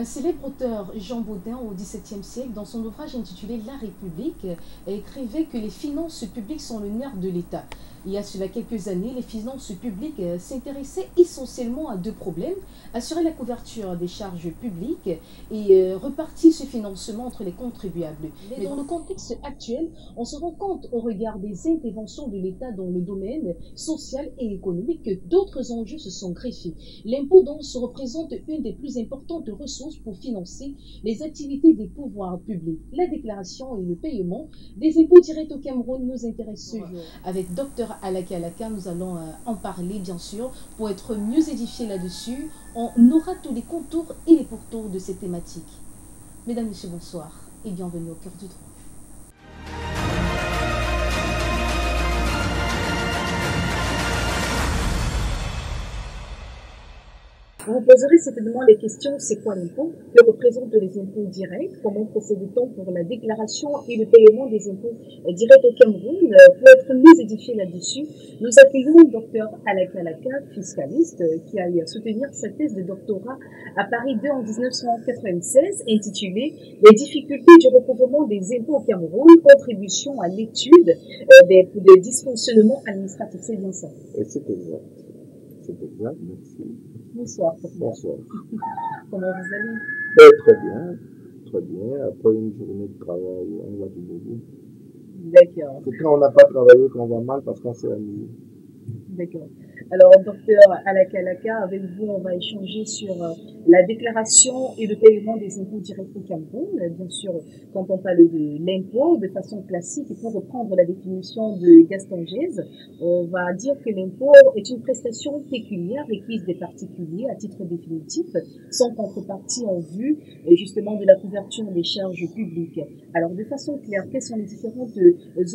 Un célèbre auteur, Jean Bodin, au XVIIe siècle, dans son ouvrage intitulé La République, écrivait que les finances publiques sont le nerf de l'État. Il y a cela quelques années, les finances publiques s'intéressaient essentiellement à deux problèmes: assurer la couverture des charges publiques et repartir ce financement entre les contribuables. Mais dans le contexte actuel, on se rend compte, au regard des interventions de l'État dans le domaine social et économique, que d'autres enjeux se sont greffés. L'impôt donc se représente une des plus importantes ressources pour financer les activités des pouvoirs publics. La déclaration et le paiement des impôts directs au Cameroun nous intéressent ce jour. Avec Dr Alaka Alaka, nous allons en parler bien sûr pour être mieux édifiés là-dessus. On aura tous les contours et les pourtours de cette thématique. Mesdames, Messieurs, bonsoir et bienvenue au cœur du droit. Vous vous poserez certainement les questions: c'est quoi l'impôt? Que représentent les impôts directs? Comment procède-t-on pour la déclaration et le paiement des impôts directs au Cameroun? Pour être mieux édifié là-dessus, nous accueillons Dr Alaka Alaka, fiscaliste, qui a eu à soutenir sa thèse de doctorat à Paris 2 en 1996, intitulée Les difficultés du recouvrement des impôts au Cameroun, contribution à l'étude des dysfonctionnements administratifs. C'est bien ça? C'est exact. C'est exact, merci. Bonsoir. Bonsoir. Comment vous allez? Très bien, très bien. Après une journée de travail, on va toujours bien. D'accord. C'est quand on n'a pas travaillé qu'on va mal parce qu'on s'est ennuyé. D'accord. Alors, docteur Alaka Alaka, avec vous, on va échanger sur la déclaration et le paiement des impôts directs au Cameroun. Bien sûr, quand on parle de l'impôt de façon classique, et pour reprendre la définition de Gaston Gèze, on va dire que l'impôt est une prestation pécuniaire requise des particuliers à titre définitif, sans contrepartie en vue justement de la couverture des charges publiques. Alors, de façon claire, quelles sont les différentes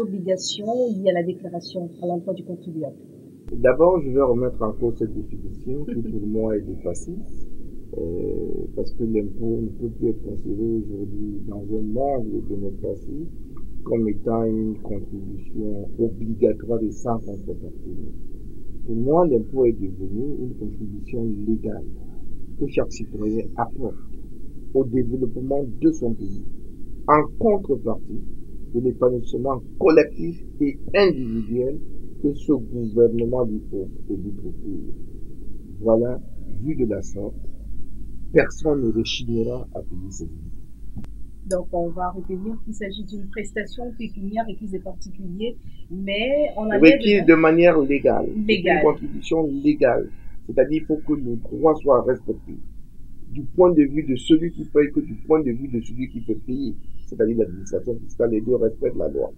obligations liées à la déclaration à l'endroit du contribuable? D'abord, je vais remettre en cause cette définition qui pour moi est dépassée, parce que l'impôt ne peut plus être considéré aujourd'hui dans un monde de démocratie comme étant une contribution obligatoire et sans contrepartie. Pour moi, l'impôt est devenu une contribution légale que chaque citoyen apporte au développement de son pays, en contrepartie de l'épanouissement collectif et individuel que ce gouvernement lui offre et lui propose. Voilà, vu de la sorte, personne ne rechignera à payer ses impôts. Donc, on va retenir qu'il s'agit d'une prestation pécuniaire requise des particuliers, mais on a requise de manière légale. Légale. Une contribution légale. C'est-à-dire qu'il faut que le droit soit respecté. Du point de vue de celui qui paye que du point de vue de celui qui peut payer. C'est-à-dire l'administration fiscale, les deux respectent la loi.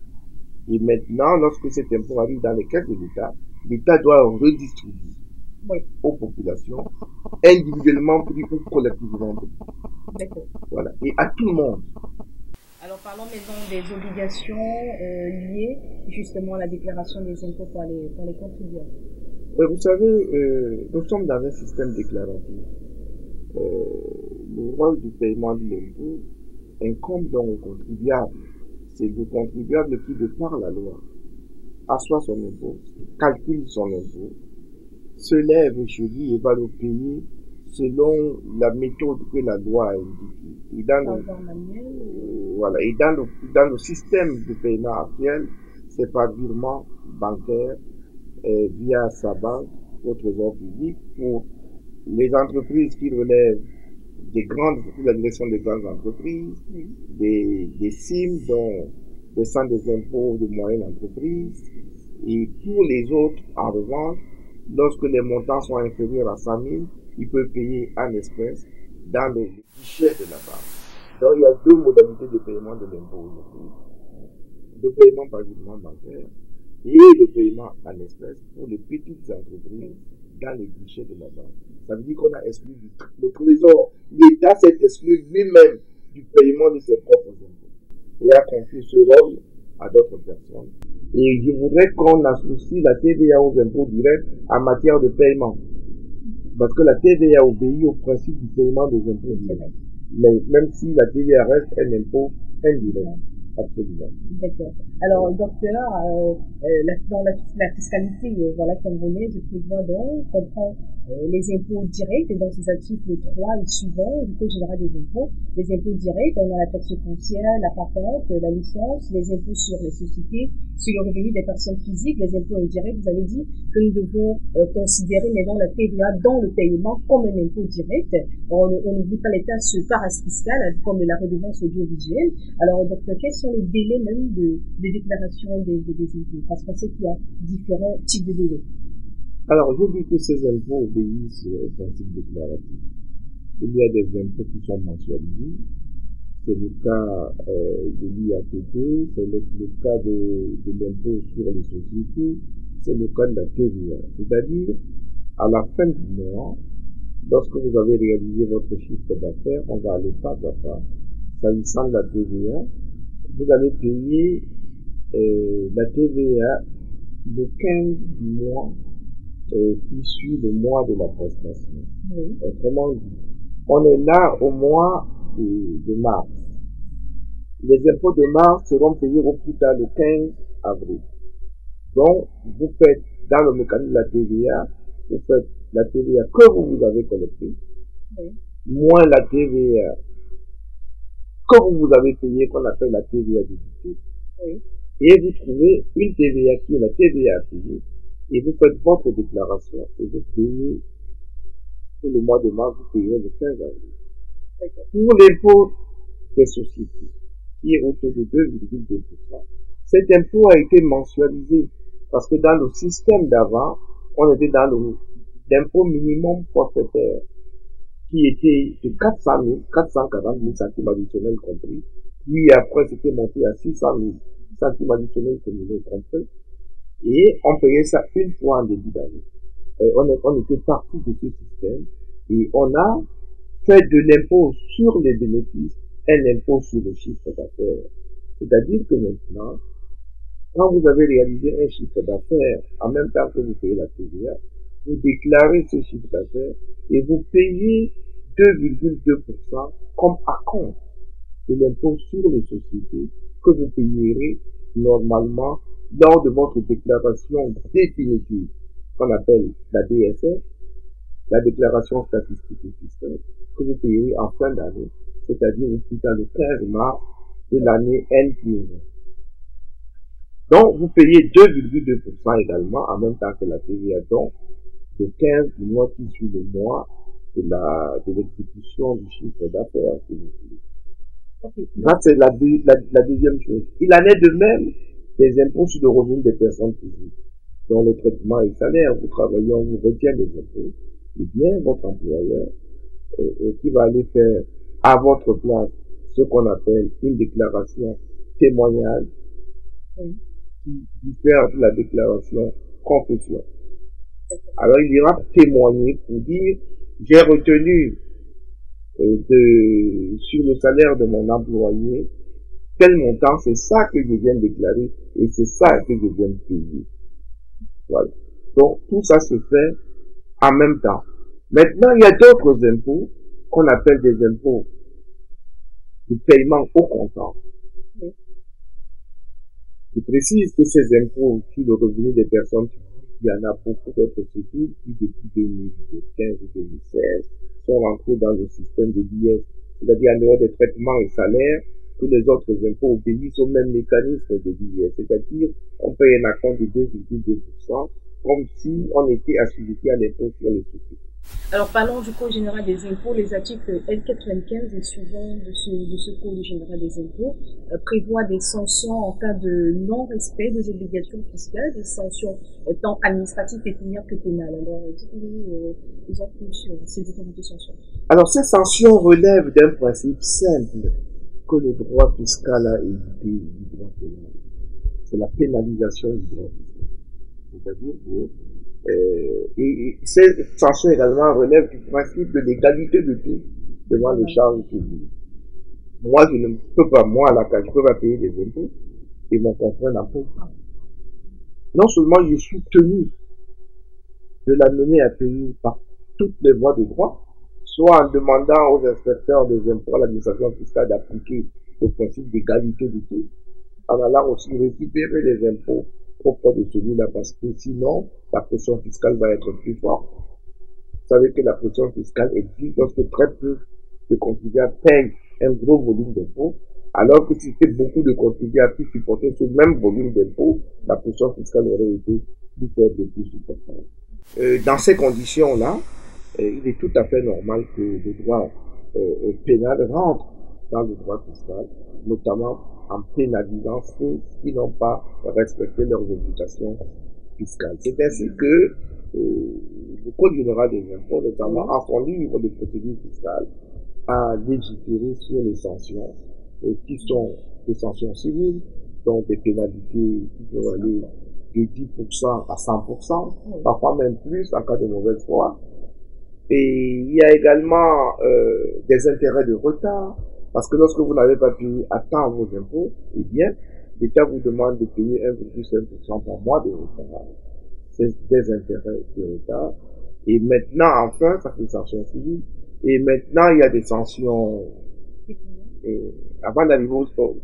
Et maintenant, lorsque cet impôt arrive dans les caisses de l'État, l'État doit redistribuer aux populations, individuellement pris ou collectivement pris. D'accord. Voilà. Et à tout le monde. Alors, parlons maintenant des obligations liées justement à la déclaration des impôts par les contribuables. Vous savez, nous sommes dans un système déclaratif. Le rôle du paiement de l'impôt incombe donc au contribuable. C'est le contribuable qui, de par la loi, assoit son impôt, calcule son impôt, se lève chez lui et va le payer selon la méthode que la loi a indiquée. Et dans le système de paiement actuel, c'est par virement bancaire via sa banque au trésor public pour les entreprises qui relèvent la direction des grandes entreprises, des CIM, dont descendent des impôts de moyennes entreprises. Et pour les autres, en revanche, lorsque les montants sont inférieurs à 100 000, ils peuvent payer en espèces dans le guichet de la banque. Donc il y a deux modalités de paiement de l'impôt aujourd'hui. Le paiement par virement bancaire et le paiement en espèces pour les petites entreprises dans les guichets de la banque. Ça veut dire qu'on a exclu le trésor. L'État s'est exclu lui-même du paiement de ses propres impôts et a confié ce rôle à d'autres personnes. Et je voudrais qu'on associe la TVA aux impôts directs en matière de paiement. Parce que la TVA obéit au principe du paiement des impôts directs. Mais même si la TVA reste un impôt indirect. Absolument. D'accord. Alors, docteur, dans la fiscalité camerounaise, prévoit donc, comprend les impôts directs dans ces articles 3 et suivants du Code général des impôts. Les impôts directs, on a la taxe foncière, la patente, la licence, les impôts sur les sociétés, sur le revenu des personnes physiques, les impôts indirects. Vous avez dit que nous devons considérer maintenant la TVA dans le paiement comme un impôt direct. On n'oublie pas les taxes parafiscales comme la redevance audiovisuelle. Alors, docteur, quels sont les délais même de déclaration des impôts? Parce qu'on sait qu'il y a différents types de délais. Alors, je dis que ces impôts obéissent au principe déclaratif. Il y a des impôts qui sont mensualisés. C'est le cas de l'IAPP, c'est le cas de l'impôt sur les sociétés, c'est le cas de la TVA. C'est-à-dire, à la fin du mois, lorsque vous avez réalisé votre chiffre d'affaires, on va aller pas à pas. S'agissant de la TVA, vous allez payer la TVA le 15 du mois qui suit le mois de la prestation. Oui. Autrement dit, on est là au mois de mars. Les impôts de mars seront payés au plus tard le 15 avril. Donc, vous faites, dans le mécanisme de la TVA, vous faites la TVA que vous avez collectée, Oui. moins la TVA que vous avez payée, qu'on appelle la TVA déductible, Oui. et vous trouvez une TVA qui est la TVA à payer, et vous faites votre déclaration, et vous payez, pour le mois de mars, vous payerez le 15 avril. D'accord. Pour l'impôt des sociétés, qui est autour de 2,2%, cet impôt a été mensualisé, parce que dans le système d'avant, on était dans l'impôt minimum forfaitaire, qui était de 400 000, 440 000 centimes additionnels compris, puis après c'était monté à 600 000 centimes additionnels communaux compris, et on payait ça une fois en début d'année. On était parti de ce système, et on a fait de l'impôt sur les bénéfices un impôt sur le chiffre d'affaires. C'est-à-dire que maintenant, quand vous avez réalisé un chiffre d'affaires, en même temps que vous payez la TVA, vous déclarez ce chiffre d'affaires et vous payez 2,2% comme acompte de l'impôt sur les sociétés que vous payerez normalement lors de votre déclaration définitive, qu'on appelle la DSF, la déclaration statistique et fiscale, que vous payerez en fin d'année, c'est-à-dire au plus tard le 15 mars de l'année N+1. Donc, vous payez 2,2% également en même temps que la TVA, donc le 15 du mois qui suit le mois de l'exécution du chiffre d'affaires, si vous voulez. Okay. Ça, c'est la deuxième chose. Il en est de même des impôts sur le revenu des personnes physiques, dont les traitements et salaires. Vous travaillez, on vous retient des impôts. Eh bien, votre employeur, qui va aller faire à votre place ce qu'on appelle une déclaration témoignage, Oui. qui diffère de la déclaration confession. Alors, il ira témoigner pour dire, j'ai retenu sur le salaire de mon employé tel montant, c'est ça que je viens déclarer et c'est ça que je viens payer. Voilà. Donc, tout ça se fait en même temps. Maintenant, il y a d'autres impôts qu'on appelle des impôts de paiement au comptant. Oui. Je précise que ces impôts sur le revenu des personnes, il y en a beaucoup d'autres structures qui, depuis 2015 ou 2016, sont rentrés dans le système de l'IS, c'est-à-dire en dehors des traitements et salaires, tous les autres impôts obéissent au même mécanisme de l'IS, c'est-à-dire on paye un acompte de 2,2%, comme si on était assujetti à l'impôt sur les sociétés. Alors, parlons du Code général des impôts. Les articles L95 et suivants de ce Code général des impôts prévoient des sanctions en cas de non-respect des obligations fiscales, des sanctions tant administratives, pécuniaires que pénales. Alors, dites-nous les autres sur ces différentes sanctions. Alors, ces sanctions relèvent d'un principe simple que le droit fiscal a évité du droit pénal. C'est la pénalisation du droit fiscal. C'est-à-dire que et ces sanctions également relèvent du principe de l'égalité de tous devant les charges publiques. Moi, je ne peux pas, moi, à la CAF, je peux pas payer des impôts et mon confrère n'a pas. Non seulement je suis tenu de l'amener à payer par toutes les voies de droit, soit en demandant aux inspecteurs des impôts à l'administration fiscale d'appliquer le principe d'égalité de tous, en allant aussi récupérer les impôts auprès de celui-là, parce que sinon, la pression fiscale va être plus forte. savez que la pression fiscale existe lorsque très peu de contribuables payent un gros volume d'impôts, alors que si c'était beaucoup de contribuables qui supportaient ce même volume d'impôts, la pression fiscale aurait été plus faible et plus supportable. Dans ces conditions-là, il est tout à fait normal que le droit pénal rentre dans le droit fiscal, notamment en pénalisant ceux qui n'ont pas respecté leurs obligations fiscales. C'est ainsi que le Code général des impôts, notamment en son livre de procédure fiscale, a légiféré sur les sanctions, qui sont des sanctions civiles, donc des pénalités qui peuvent aller de 10% à 100%, parfois même plus en cas de mauvaise foi. Et il y a également des intérêts de retard, parce que lorsque vous n'avez pas payé à temps vos impôts, eh bien, l'État vous demande de payer 1,5% par mois de retard. C'est des intérêts de retard. Et maintenant, enfin, ça fait des sanctions civiles. Et maintenant, il y a des sanctions, avant d'arriver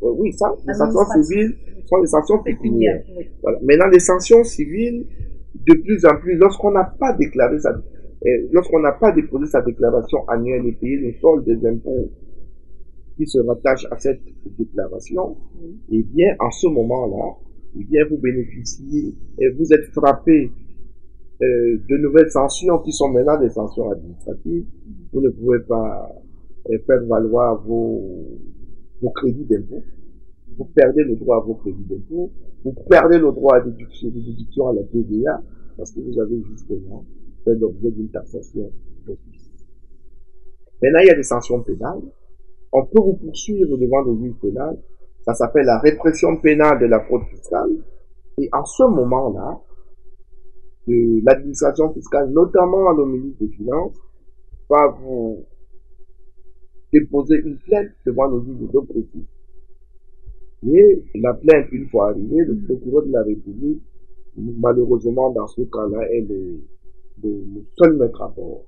oui, ça, les sanctions civiles sont des sanctions pécuniaires. Voilà. Maintenant, les sanctions civiles, de plus en plus, lorsqu'on n'a pas déclaré lorsqu'on n'a pas déposé sa déclaration annuelle et payé le solde des impôts qui se rattachent à cette déclaration, eh bien, en ce moment-là, eh bien, vous bénéficiez et vous êtes frappé de nouvelles sanctions qui sont maintenant des sanctions administratives. Vous ne pouvez pas faire valoir vos crédits d'impôt. Vous perdez le droit à vos crédits d'impôt. Vous perdez le droit à déduction à la TVA parce que vous avez justement fait l'objet d'une taxation d'office. Maintenant, il y a des sanctions pénales. On peut vous poursuivre devant le juge pénal. Ça s'appelle la répression pénale de la fraude fiscale. Et en ce moment-là, l'administration fiscale, notamment le ministre des Finances, va vous déposer une plainte devant le juge de précis. Et la plainte, une fois arrivée, le procureur de la République, malheureusement dans ce cas-là, est le seul maître à bord.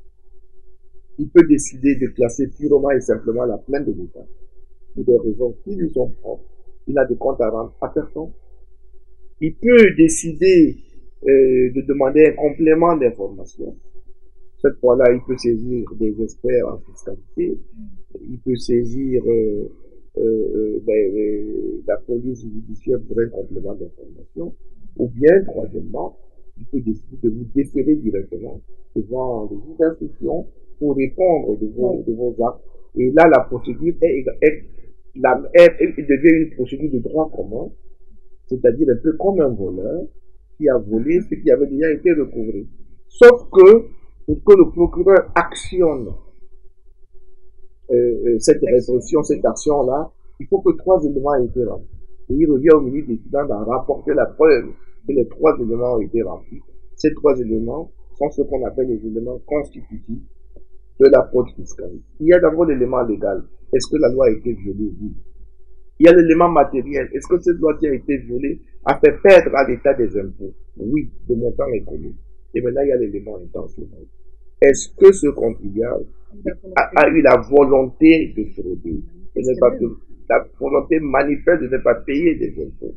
Il peut décider de classer purement et simplement la plainte de l'État pour des raisons qui lui sont propres. Il n'a de compte à rendre à personne. Il peut décider de demander un complément d'information. Cette fois-là, il peut saisir des experts en fiscalité. Il peut saisir la police judiciaire pour un complément d'information. Ou bien, troisièmement, il peut décider de vous déférer directement devant le juge d'instruction pour répondre de vos actes. Et là, la procédure devient une procédure de droit commun, c'est-à-dire un peu comme un voleur qui a volé ce qui avait déjà été recouvré. Sauf que, pour que le procureur actionne cette répression, cette action-là, il faut que 3 éléments aient été remplis. Et il revient au ministre des Finances d'en rapporter la preuve que les 3 éléments ont été remplis. Ces 3 éléments sont ce qu'on appelle les éléments constitutifs de la fraude fiscale. Il y a d'abord l'élément légal. Est-ce que la loi a été violée? Oui. Il y a l'élément matériel. Est-ce que cette loi qui a été violée a fait perdre à l'État des impôts? Oui, de montant économique. Et maintenant, il y a l'élément intentionnel. Est-ce que ce contribuable a eu la volonté de frauder, la volonté manifeste de ne pas payer des impôts?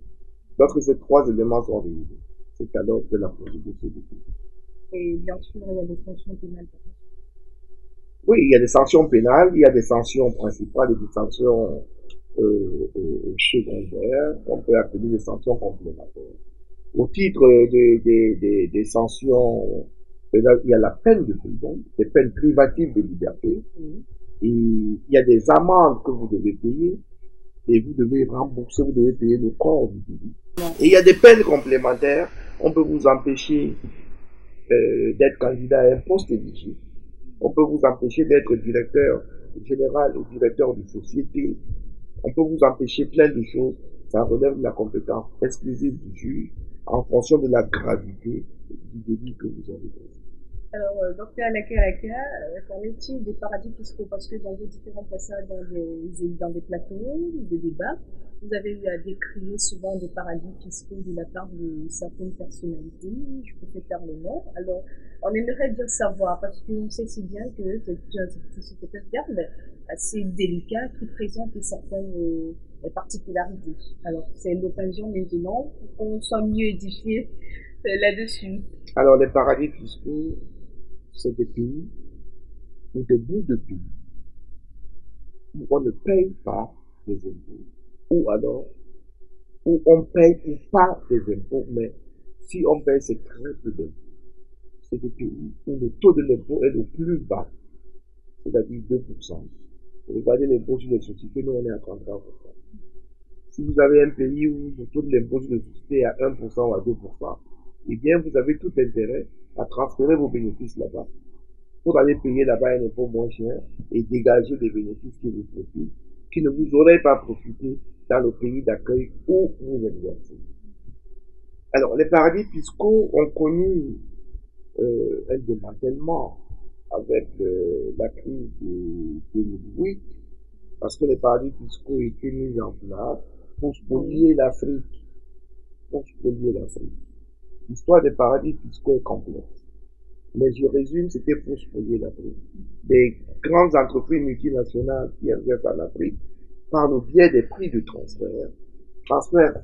Lorsque ces 3 éléments sont réunis, c'est alors que la procédure se décide. Et bien sûr, il y a des sanctions pénales. Oui, il y a des sanctions pénales, il y a des sanctions principales et des sanctions secondaires, qu'on peut appeler des sanctions complémentaires. Au titre des sanctions pénales, il y a la peine de prison, des peines privatives de liberté, et il y a des amendes que vous devez payer, et vous devez rembourser, vous devez payer le corps du délit. Et il y a des peines complémentaires, on peut vous empêcher d'être candidat à un poste éligible. On peut vous empêcher d'être directeur général ou directeur de société. On peut vous empêcher plein de choses. Ça relève de la compétence exclusive du juge en fonction de la gravité du délit que vous avez fait. Alors, docteur Alaka, qu'en est-il des paradis fiscaux? Parce que dans vos différents passages dans des plateaux de débat, vous avez eu à décrire souvent des paradis fiscaux de la part de certaines personnalités. Je peux faire les noms. Alors, on aimerait bien savoir, parce qu'on sait si bien que c'est un terme assez délicat qui présente certaines particularités. Alors, c'est l'occasion maintenant pour qu'on soit mieux édifié là-dessus. Alors, les paradis fiscaux c'est des pays ou des bouts de pays où on ne paye pas des impôts, ou alors où on paye ou pas des impôts, mais si on paye, c'est très peu d'impôts. C'est des pays où le taux de l'impôt est le plus bas, c'est-à-dire 2%. Regardez l'impôt sur les sociétés, nous on est à 33%. Si vous avez un pays où le taux de l'impôt sur les sociétés est à 1% ou à 2%, eh bien vous avez tout intérêt à transférer vos bénéfices là-bas pour aller payer là-bas un impôt moins cher et dégager des bénéfices qui vous profitent, qui ne vous auraient pas profité dans le pays d'accueil où vous exercez. Alors, les paradis fiscaux ont connu un démantèlement avec la crise de 2008, parce que les paradis fiscaux étaient mis en place pour spolier l'Afrique. L'histoire des paradis fiscaux est complexe. Mais je résume, c'était pour spolier l'Afrique. Des grandes entreprises multinationales qui exercent en Afrique, par le biais des prix de transfèrent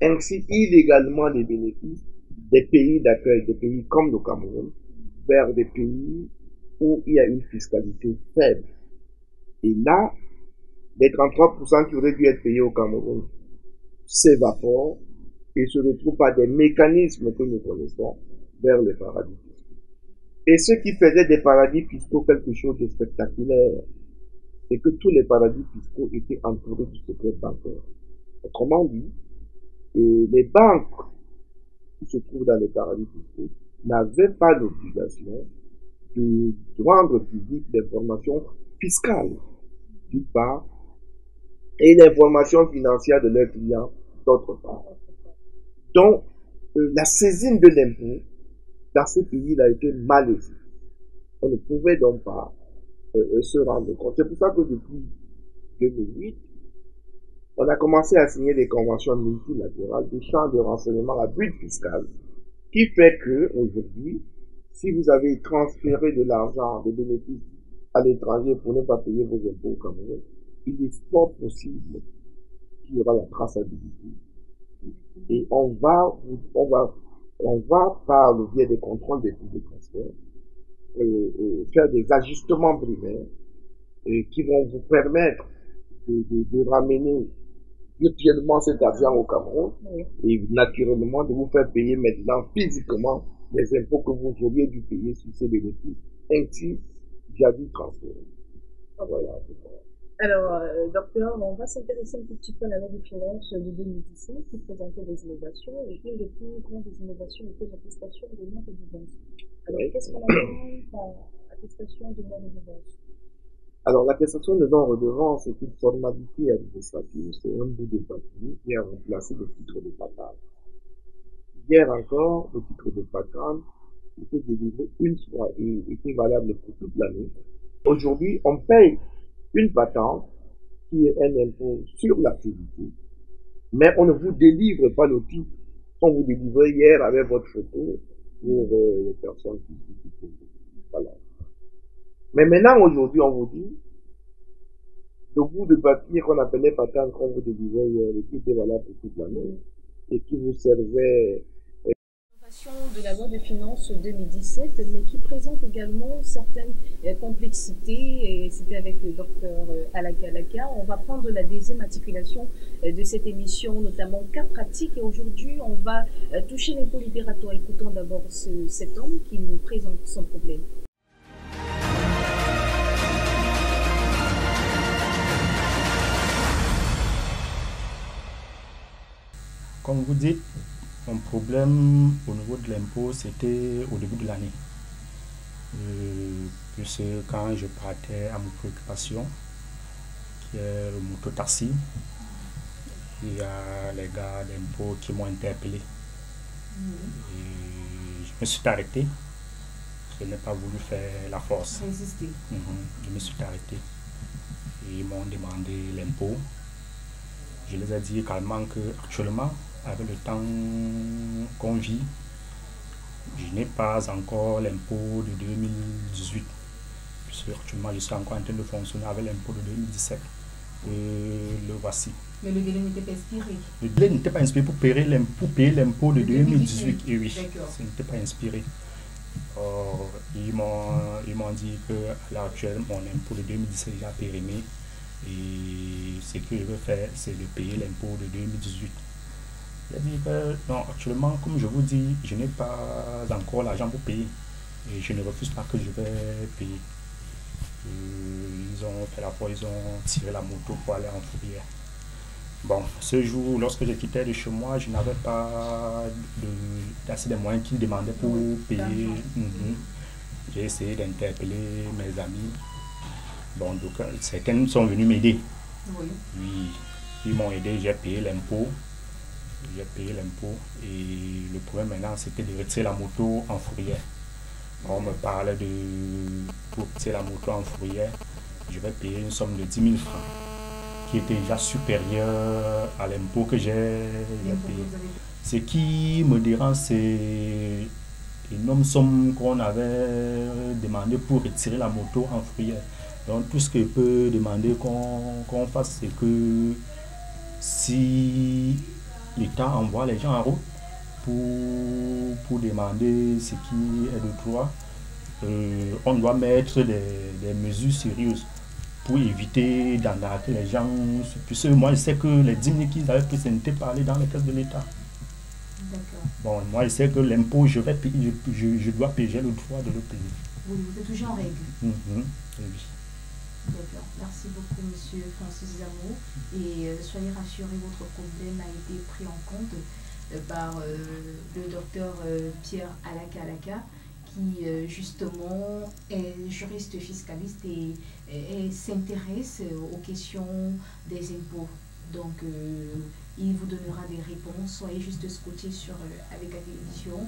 ainsi illégalement les bénéfices des pays d'accueil, des pays comme le Cameroun, vers des pays où il y a une fiscalité faible. Et là, les 33% qui auraient dû être payés au Cameroun s'évaporent et se retrouvent par des mécanismes que nous connaissons vers les paradis fiscaux. Et ce qui faisait des paradis fiscaux quelque chose de spectaculaire, c'est que tous les paradis fiscaux étaient entourés du secret bancaire. Autrement dit, les banques qui se trouvent dans les paradis fiscaux n'avaient pas l'obligation de rendre public l'information fiscale, d'une part, et l'information financière de leurs clients, d'autre part. Donc, la saisine de l'impôt dans ce pays a été malaisée. On ne pouvait donc pas se rendre compte. C'est pour ça que depuis 2008, on a commencé à signer des conventions multilatérales d'échange de renseignements à but fiscal, qui fait que aujourd'hui, si vous avez transféré de l'argent, des bénéfices à l'étranger pour ne pas payer vos impôts au Cameroun, il est fort possible qu'il y aura la traçabilité. Et on va par le biais des contrôles des coûts de transfert, faire des ajustements primaires qui vont vous permettre de ramener virtuellement cet argent au Cameroun et naturellement de vous faire payer maintenant physiquement les impôts que vous auriez dû payer sur ces bénéfices. Ainsi, j'ai dû transférer. Voilà. Alors, docteur, on va s'intéresser un tout petit peu à la loi de finances de 2017 qui présentait des innovations, et une des plus grandes innovations était l'attestation de non-résidence. Alors, oui. Qu'est-ce qu'on appelle par attestation de non-résidence? Alors, l'attestation de non-redevance est une formalité administrative, c'est un bout de papier qui a remplacé le titre de patente. Hier encore, le titre de patente était délivré une fois et était valable pour toute l'année. Aujourd'hui, on paye une patente qui est un impôt sur l'activité, mais on ne vous délivre pas le titre qu'on vous délivrait hier avec votre photo pour les personnes qui voilà. Mais maintenant, aujourd'hui, on vous dit, le bout de papier qu'on appelait patente qu'on vous délivrait hier, et qui était valable pour toute l'année, et qui vous servait de la loi de finances 2017, mais qui présente également certaines complexités, et c'était avec le docteur Alaka. On va prendre la deuxième articulation de cette émission, notamment cas pratiques, et aujourd'hui on va toucher l'impôt libératoire. Écoutons d'abord cet homme qui nous présente son problème. Comme vous dites, mon problème au niveau de l'impôt, c'était au début de l'année. Puisque quand je partais à mon préoccupation, qui est le mototaxi, il y a les gars d'impôt qui m'ont interpellé. Et je me suis arrêté. Je n'ai pas voulu faire la force. Résister. Je me suis arrêté. Ils m'ont demandé l'impôt. Je les ai dit également qu'actuellement, avec le temps qu'on vit, je n'ai pas encore l'impôt de 2018. Puisque actuellement, je suis encore en train de fonctionner avec l'impôt de 2017. Le voici. Mais le délai n'était pas inspiré. Le délai n'était pas inspiré pour payer l'impôt de 2018. Et oui, D'accord. ça n'était pas inspiré. Or, ils m'ont dit que à l'heure actuelle, mon impôt de 2017 est déjà périmé. Et ce que je veux faire, c'est de payer l'impôt de 2018. J'ai dit que non, actuellement, comme je vous dis, je n'ai pas encore l'argent pour payer. Et je ne refuse pas que je vais payer. Ils ont fait la fois, ils ont tiré la moto pour aller en fourrière. Bon, ce jour, lorsque je quittais de chez moi, je n'avais pas assez de moyens qu'ils demandaient pour payer. J'ai essayé d'interpeller mes amis. Bon, donc certains sont venus m'aider. Oui. Ils m'ont aidé, j'ai payé l'impôt. J'ai payé l'impôt. Et le problème maintenant, c'était de retirer la moto en fourrière. On me parlait pour retirer la moto en fourrière, je vais payer une somme de 10 000 francs, qui était déjà supérieure à l'impôt que j'ai payé. Ce qui me dérange, c'est l'énorme somme qu'on avait demandé pour retirer la moto en fourrière. Donc tout ce que je peux demander qu'on fasse, c'est que si l'État envoie les gens en route pour demander ce qui est de droit, on doit mettre des mesures sérieuses pour éviter d'embarquer les gens. Puisque moi, je sais que les 10 000 qu'ils avaient pris, ce n'était pas allé dans les caisses de l'État. Bon, moi, je sais que l'impôt, je dois payer, j'ai le droit de le payer. Oui, vous êtes toujours en règle. Oui. D'accord. Merci beaucoup, monsieur Francis Zamot. Et soyez rassurés, votre problème a été pris en compte par le docteur Pierre Alaka, qui justement est juriste fiscaliste et s'intéresse aux questions des impôts. Donc, il vous donnera des réponses. Soyez juste scotchés avec la télévision.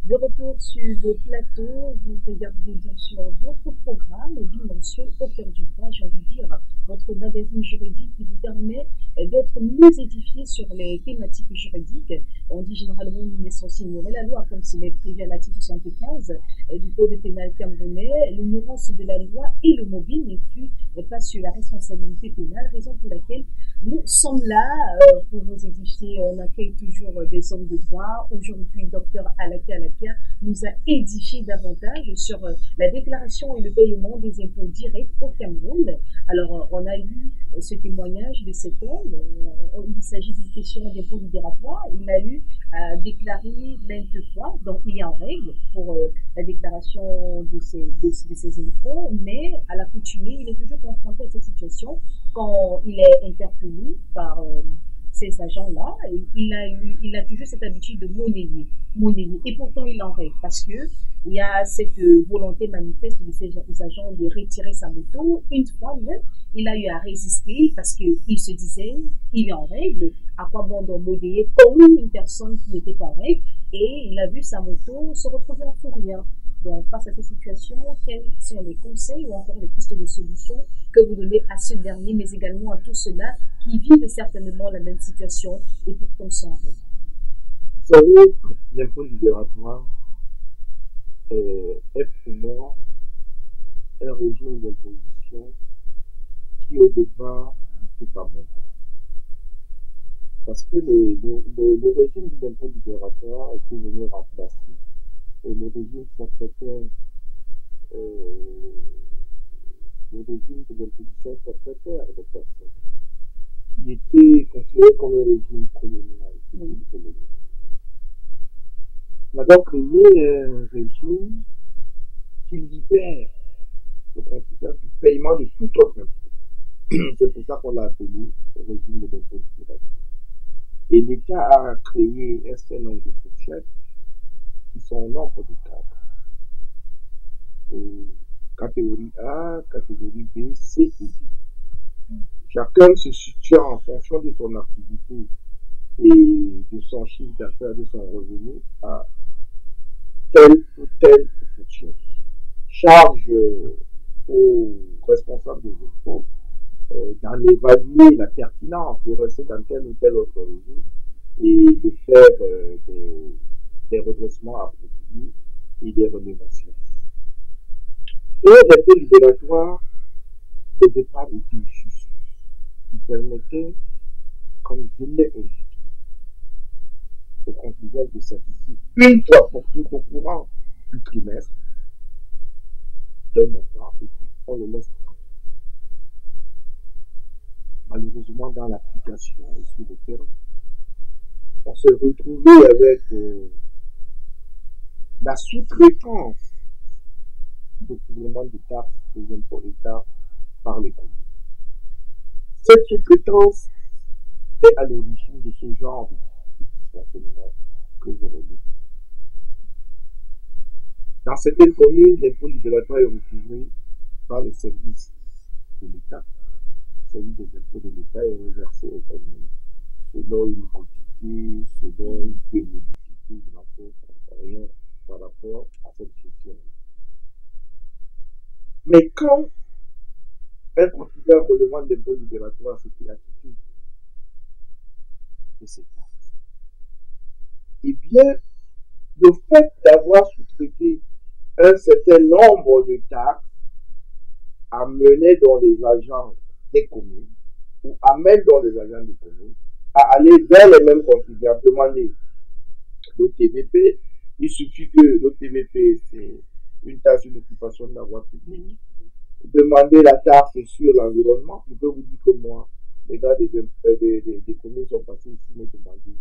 De retour sur le plateau, vous regardez bien sûr votre programme bimensuel au cœur du droit, j'ai envie de dire, votre magazine juridique qui vous permet d'être mieux édifié sur les thématiques juridiques. On dit généralement qu'il est censé ignorer la loi, comme c'est prévu à l'article 75 du Code pénal camerounais. L'ignorance de la loi et le mobile n'influent pas sur la responsabilité pénale, raison pour laquelle nous sommes là pour vous édifier. On accueille toujours des hommes de droit. Aujourd'hui, docteur Alaka nous a édifié davantage sur la déclaration et le paiement des impôts directs au Cameroun. Alors, on a eu ce témoignage de cet homme. Il s'agit d'une question d'impôt libératoire. Il a eu à déclarer maintes fois, donc il est en règle pour la déclaration de ses impôts, mais à l'accoutumée, il est toujours confronté à cette situation quand il est interpellé par ces agents-là. Il a toujours cette habitude de monnayer. Et pourtant, il en règle parce que il y a cette volonté manifeste de ces agents de retirer sa moto. Une fois même, il a eu à résister parce qu'il se disait, il est en règle, à quoi bon donc monnayer comme une personne qui n'était pas en règle, et il a vu sa moto se retrouver en fourrière. Donc, face à ces situations, quels sont les conseils ou encore les pistes de solutions que vous donnez à ce dernier, mais également à tous ceux-là qui vivent certainement la même situation et pourtant sont en règle? Vous savez, l'impôt libératoire est pour moi un régime d'imposition qui au départ n'était pas bon. Parce que le régime de l'impôt libératoire était venu remplacer le régime forfaitaire, le régime de l'imposition forfaitaire de personnes, qui était considéré comme un régime colonial. On a donc créé un régime qui libère le contribuable du paiement de tout autre impôt. C'est pour ça qu'on l'a appelé le régime de l'impôt libératoire. Et l'État a créé un certain nombre de fourchettes qui sont au nombre de cadres. Catégorie A, catégorie B, C et D. Chacun se situe en fonction de son activité et de son chiffre d'affaires, de son revenu, à telle ou telle fourchette. Charge aux responsables des impôts d'en évaluer la pertinence de rester dans tel ou tel autre régime et de faire des redressements appropriés et des relevations. Le impôt libératoire, au départ, était juste. Il permettait, comme je l'ai indiqué, au contribuable de s'acquitter une fois pour toutes au courant du trimestre d'un montant et puis on le laisse tranquille. Malheureusement, dans l'application et sur le terrain, on s'est retrouvé avec la sous-traitance de couvrement des taxes, des impôts d'État par les communes. Cette sous-traitance est à l'origine de ce genre de dysfonctionnement que vous relevez. Dans certaines communes, l'impôt libératoire est recouvré par les services de l'État. Le service des impôts de l'État est reversé aux communes selon une quantité, selon une périodicité. Il n'en fait rien par rapport à cette gestion. Mais quand un contribuable relevant de l'impôt libératoire s'était acquitté de ces taxes, eh bien, le fait d'avoir sous-traité un certain nombre de taxes amenait dans les agents des communes ou amène dans les agents des communes à aller vers les mêmes contribuables, demander l'OTVP. Il suffit que l'OTVP, c'est une taxe sur l'occupation de la voie publique. Demander la taxe sur l'environnement. Je peux vous dire que moi, les gars des communes sont passés ici me demander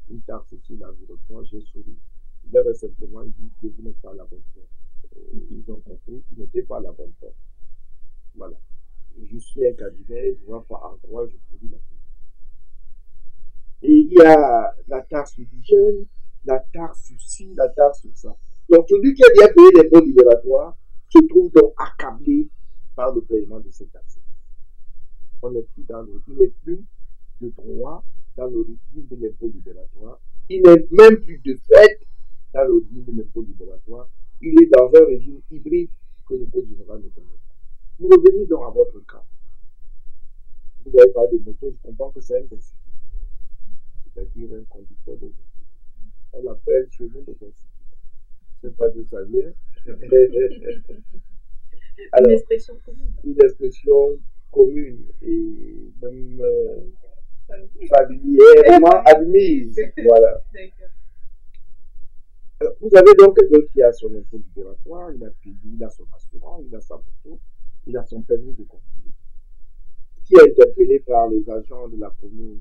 une taxe sur l'environnement. J'ai souri. Il leur a simplement dit que vous n'êtes pas la bonne fois. Ils ont compris qu'ils n'étaient pas la bonne fois. Voilà. Je suis un cabinet, je ne vois pas en quoi je produis la taxe. Et il y a la taxe sur l'hygiène, la taxe sur ci, la taxe sur ça. Donc celui qui a bien payé l'impôt libératoire se trouve donc accablé par le paiement de ces taxes. Il n'est plus de droit dans le régime de l'impôt libératoire. Il n'est même plus de fait dans le régime de l'impôt libératoire. Il est dans un régime hybride que le Code général ne connaît pas. Vous revenez donc à votre cas. Vous avez parlé de moto, je comprends que c'est un principe. C'est-à-dire un conducteur de moto. On l'appelle chez nous le principe. Je ne sais pas d'où ça vient. Alors, une expression commune. Une expression commune et même familièrement admise. Voilà. Alors, vous avez donc quelqu'un qui a son impôt libératoire, il a payé, il a son assurance, il a sa moto, il a son permis de conduire, qui est interpellé par les agents de la commune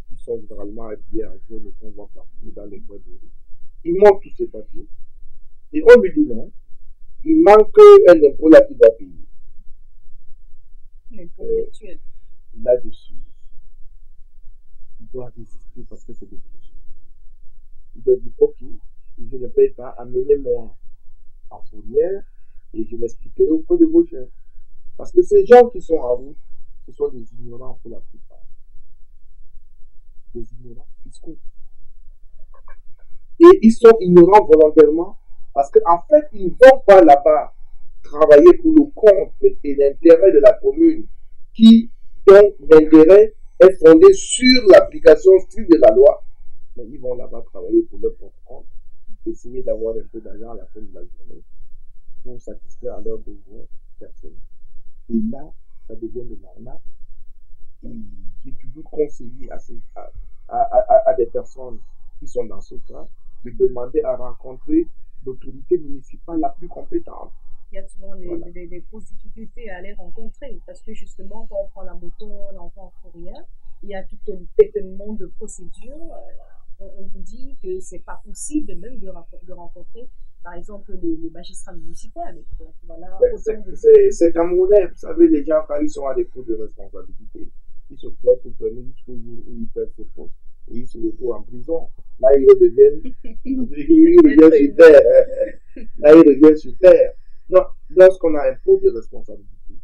qui sont généralement habillés en jaune et qu'on voit partout dans les boîtes de rue. Il montre tous ses papiers et on lui dit non, il manque un impôt là qu'il doit payer. L'impôt virtuel. Là-dessus, il doit résister parce que c'est des plus. Il doit dire ok, je ne paye pas, amenez-moi en fourrière et je m'expliquerai auprès de vos chefs. Parce que ces gens qui sont en route, ce sont des ignorants pour la plupart. Des ignorants fiscaux. Et ils sont ignorants volontairement parce qu'en fait, ils ne vont pas là-bas travailler pour le compte et l'intérêt de la commune qui, dont l'intérêt est fondé sur l'application stricte de la loi. Mais ils vont là-bas travailler pour leur propre compte, essayer d'avoir un peu d'argent à la fin de la journée pour satisfaire à leurs besoins personnels. Et là, ça devient de l'arnaque. Et j'ai toujours conseillé à des personnes qui sont dans ce cas de demander à rencontrer l'autorité municipale la plus compétente. Il y a souvent des grosses difficultés à les rencontrer parce que justement, quand on prend la moto, on envoie en fourrière, il y a tout un pétement de procédures. On vous dit que c'est pas possible même de rencontrer, par exemple, le magistrat municipal. Donc, voilà, c'est camerounais, vous savez, les gens, quand ils sont à des postes de responsabilité, ils se croient tout permis jusqu'au jour où ils perdent ses postes et ils se retrouvent en prison. Là, ils reviennent sur terre. Là, ils reviennent sur terre. Non, lorsqu'on a un poste de responsabilité,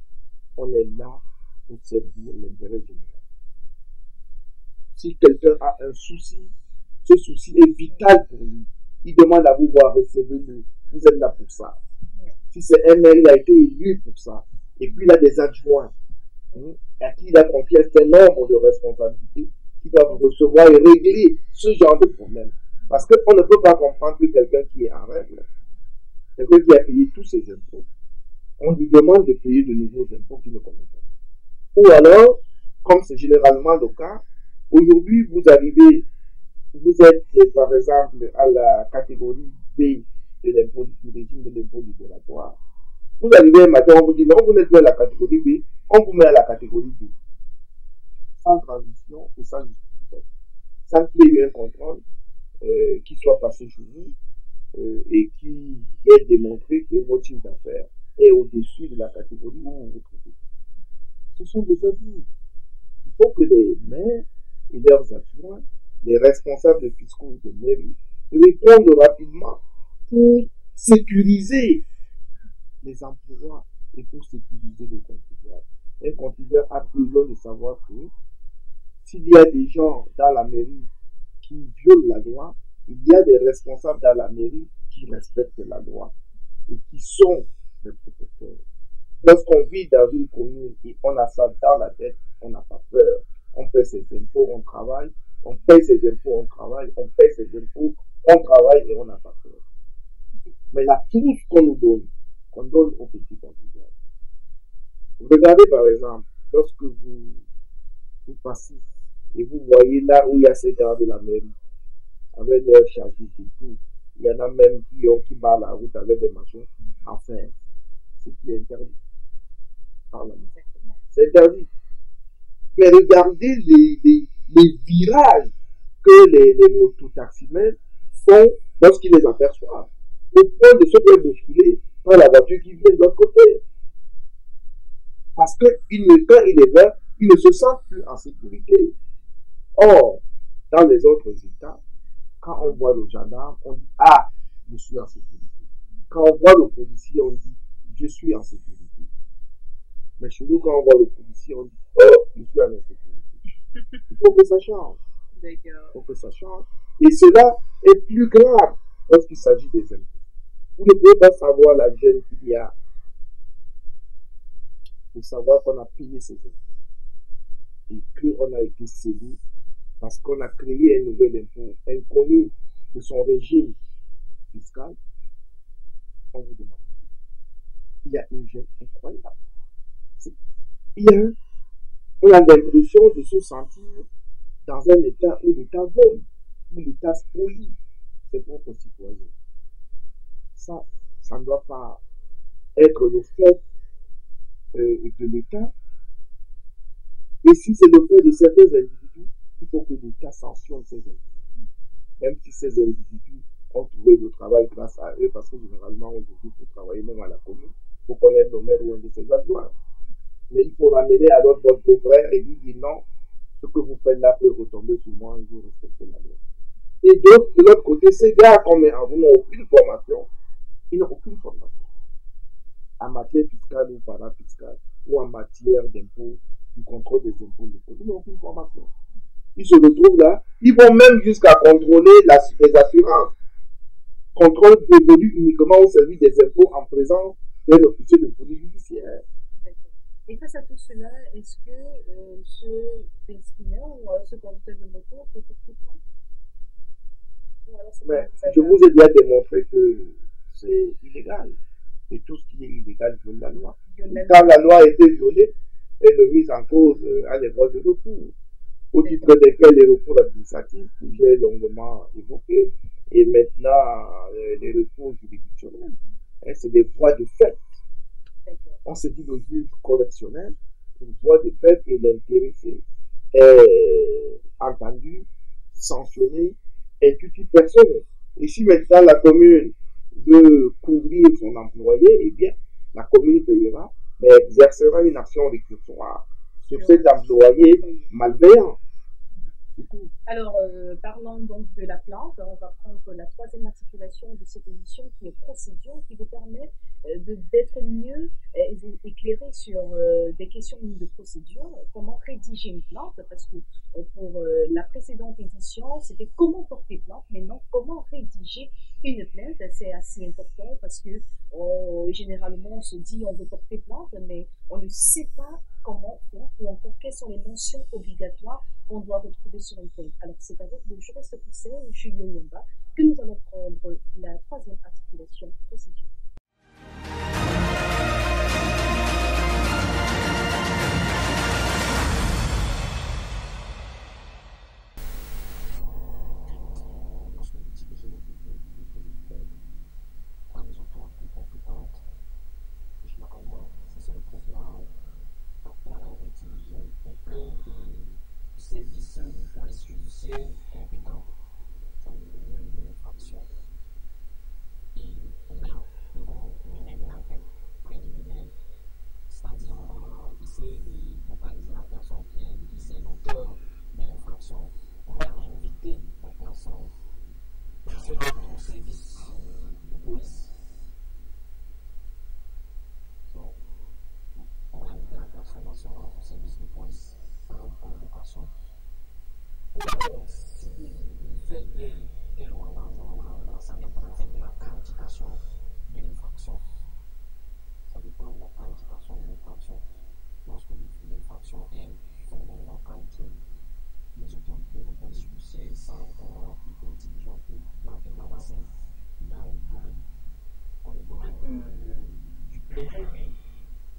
on est là pour servir l'intérêt général. Si quelqu'un a un souci, ce souci est vital pour lui. Il demande à vous voir, recevez-le. Vous êtes là pour ça. Si c'est un maire, il a été élu pour ça. Et puis il a des adjoints à qui il a confié un certain nombre de responsabilités qui doivent recevoir et régler ce genre de problème. Parce qu'on ne peut pas comprendre que quelqu'un qui est en règle, quelqu'un qui a payé tous ses impôts, on lui demande de payer de nouveaux impôts qu'il ne connaît pas. Ou alors, comme c'est généralement le cas, aujourd'hui vous arrivez vous êtes par exemple à la catégorie B de l'impôt, du régime de l'impôt libératoire. Vous arrivez un matin, on vous dit non, vous n'êtes plus à la catégorie B, on vous met à la catégorie B. Sans transition et sans justification. Sans qu'il y ait eu un contrôle qui soit passé chez vous et qui ait démontré que votre chiffre d'affaires est au-dessus de la catégorie où vous vous trouvez. Ce sont des abus. Il faut que les maires et leurs adjoints, les responsables fiscaux des mairies, répondent rapidement pour sécuriser les emplois et pour sécuriser les contribuables. Un contribuable a besoin de savoir que s'il y a des gens dans la mairie qui violent la loi, il y a des responsables dans la mairie qui respectent la loi et qui sont les protecteurs. Lorsqu'on vit dans une commune et on a ça dans la tête, on n'a pas peur. On paie ses impôts, on travaille. On paie ses impôts, on travaille. On paie ses impôts, on travaille et on n'a pas peur. Mais la prise qu'on donne aux petits contribuables. Regardez par exemple, lorsque vous passez et vous voyez là où il y a ces gars de la mairie, avec leurs charges et tout, il y en a même qui barrent la route avec des machins. Enfin, ce qui est interdit. C'est interdit. Mais regardez les virages que les mototaximens font lorsqu'ils les aperçoivent, au point de se faire bousculer par la voiture qui vient de l'autre côté. Parce que quand il est vert, il ne se sent plus en sécurité. Or, dans les autres États, quand on voit le gendarme, on dit « Ah, je suis en sécurité ». Quand on voit le policier, on dit « Je suis en sécurité ». Mais chez nous, quand on voit le policier, on dit « Oh, je suis en insécurité ». Il faut que ça change. Il faut que ça change. Et cela est plus grave lorsqu'il s'agit des impôts. Vous ne pouvez pas savoir la gêne qu'il y a de savoir qu'on a payé ses impôts et qu'on a été scellé parce qu'on a créé un nouvel impôt inconnu de son régime fiscal. On vous demande. Il y a une gêne incroyable. On a l'impression de se sentir dans un état où l'État vole, où l'État spolie ses propres citoyens. Ça ne doit pas être le fait de l'État. Et si c'est le fait de certains individus, il faut que l'État sanctionne ces individus. Même si ces individus ont trouvé le travail grâce à eux, parce que généralement, aujourd'hui, pour travailler même à la commune, il faut connaître le maire ou un de ses adjoints. Mais il faut ramener à notre bon beau-frère et lui dire non, ce que vous faites là peut retomber sur moi et vous respectez la loi. Et d'autres, de l'autre côté, ces gars qu'on met en vous n'ont aucune formation. Ils n'ont aucune formation. En matière fiscale ou parafiscale, ou en matière d'impôts, du contrôle des impôts locaux. Ils n'ont aucune formation. Ils se retrouvent là, ils vont même jusqu'à contrôler les assurances. Contrôle dévolu uniquement au service des impôts en présence d'un officier de police judiciaire. Et face à tout cela, est-ce que ce pesquineur ou ce conducteur de moto peut porter plainte? Je vous ai déjà démontré que c'est illégal. Et tout ce qui est illégal viole la loi. Quand la loi a été violée, elle est mise en cause à les voies de recours, au titre desquels les recours administratifs, que j'ai longuement évoqués, et maintenant les recours juridictionnels. C'est des voies de fait. On se dit le juge correctionnel, une voie de fait, et l'intéressé est entendu, sanctionné, intuitif personnel. Et si maintenant la commune veut couvrir son employé, eh bien, la commune payera, mais exercera une action récursoire sur cet employé malveillant. Alors, parlons donc de la plainte. On va prendre la troisième articulation de cette émission qui est procédure, qui vous permet d'être mieux éclairé sur des questions de procédure, comment rédiger une plainte, parce que pour la précédente édition, c'était comment porter plainte, maintenant comment rédiger une plainte. C'est assez important parce que généralement on se dit on veut porter plainte, mais on ne sait pas comment faire ou encore quelles sont les mentions obligatoires qu'on doit retrouver sur une plainte. Alors c'est avec le juriste conseil Julio Yomba que nous allons prendre la troisième articulation procédure. lui,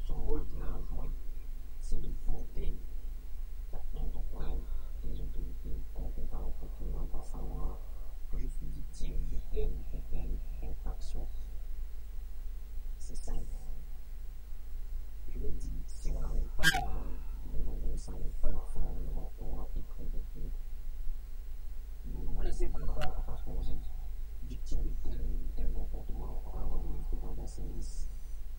son rôle qu'il a joué, c'est de porter la plainte auprès des autorités compétentes pour qu'ils n'ont pas savoir que je suis victime de telle ou telle infraction. C'est simple. Je le dis, si on n'arrive pas à ne savez pas faire le rapport écrit de tout, vous ne vous laissez pas croire parce que vous êtes victime de tel comportement par rapport au ministère d'un service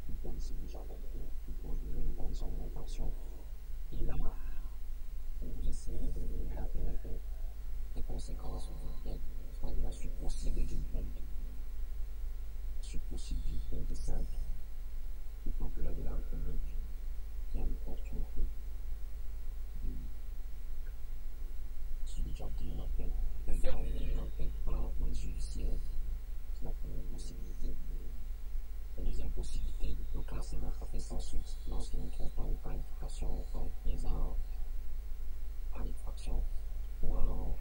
du policier déjà compris, qui pose une condition d'infraction. Et là, vous essayez de gratter les conséquences immédiates, c'est-à-dire la suite possible d'une plainte. La suite possible d'une plainte simple. Le procureur de la République qui a l'opportunité de diligenter une enquête, de faire une enquête par la police judiciaire. C'est la première possibilité. La deuxième possibilité, de classer notre affaire sans suite lorsqu'il ne trouve pas une qualification mise à l'infraction. Ou alors,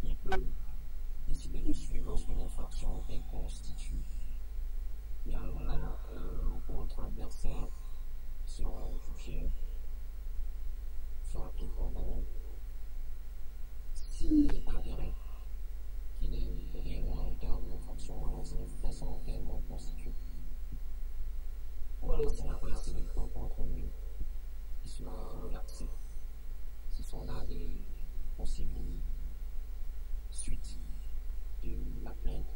il peut décider de suivre lorsqu'une infraction est constituée. Et alors là, votre adversaire sera jugé, sera condamné. S'il est avéré qu'il est réellement auteur de l'infraction, alors c'est une façon réellement constituée. Ou alors s'il n'a pas assez de temps contre lui, il sera relaxé. Ce sont là des possibles suites de la plainte.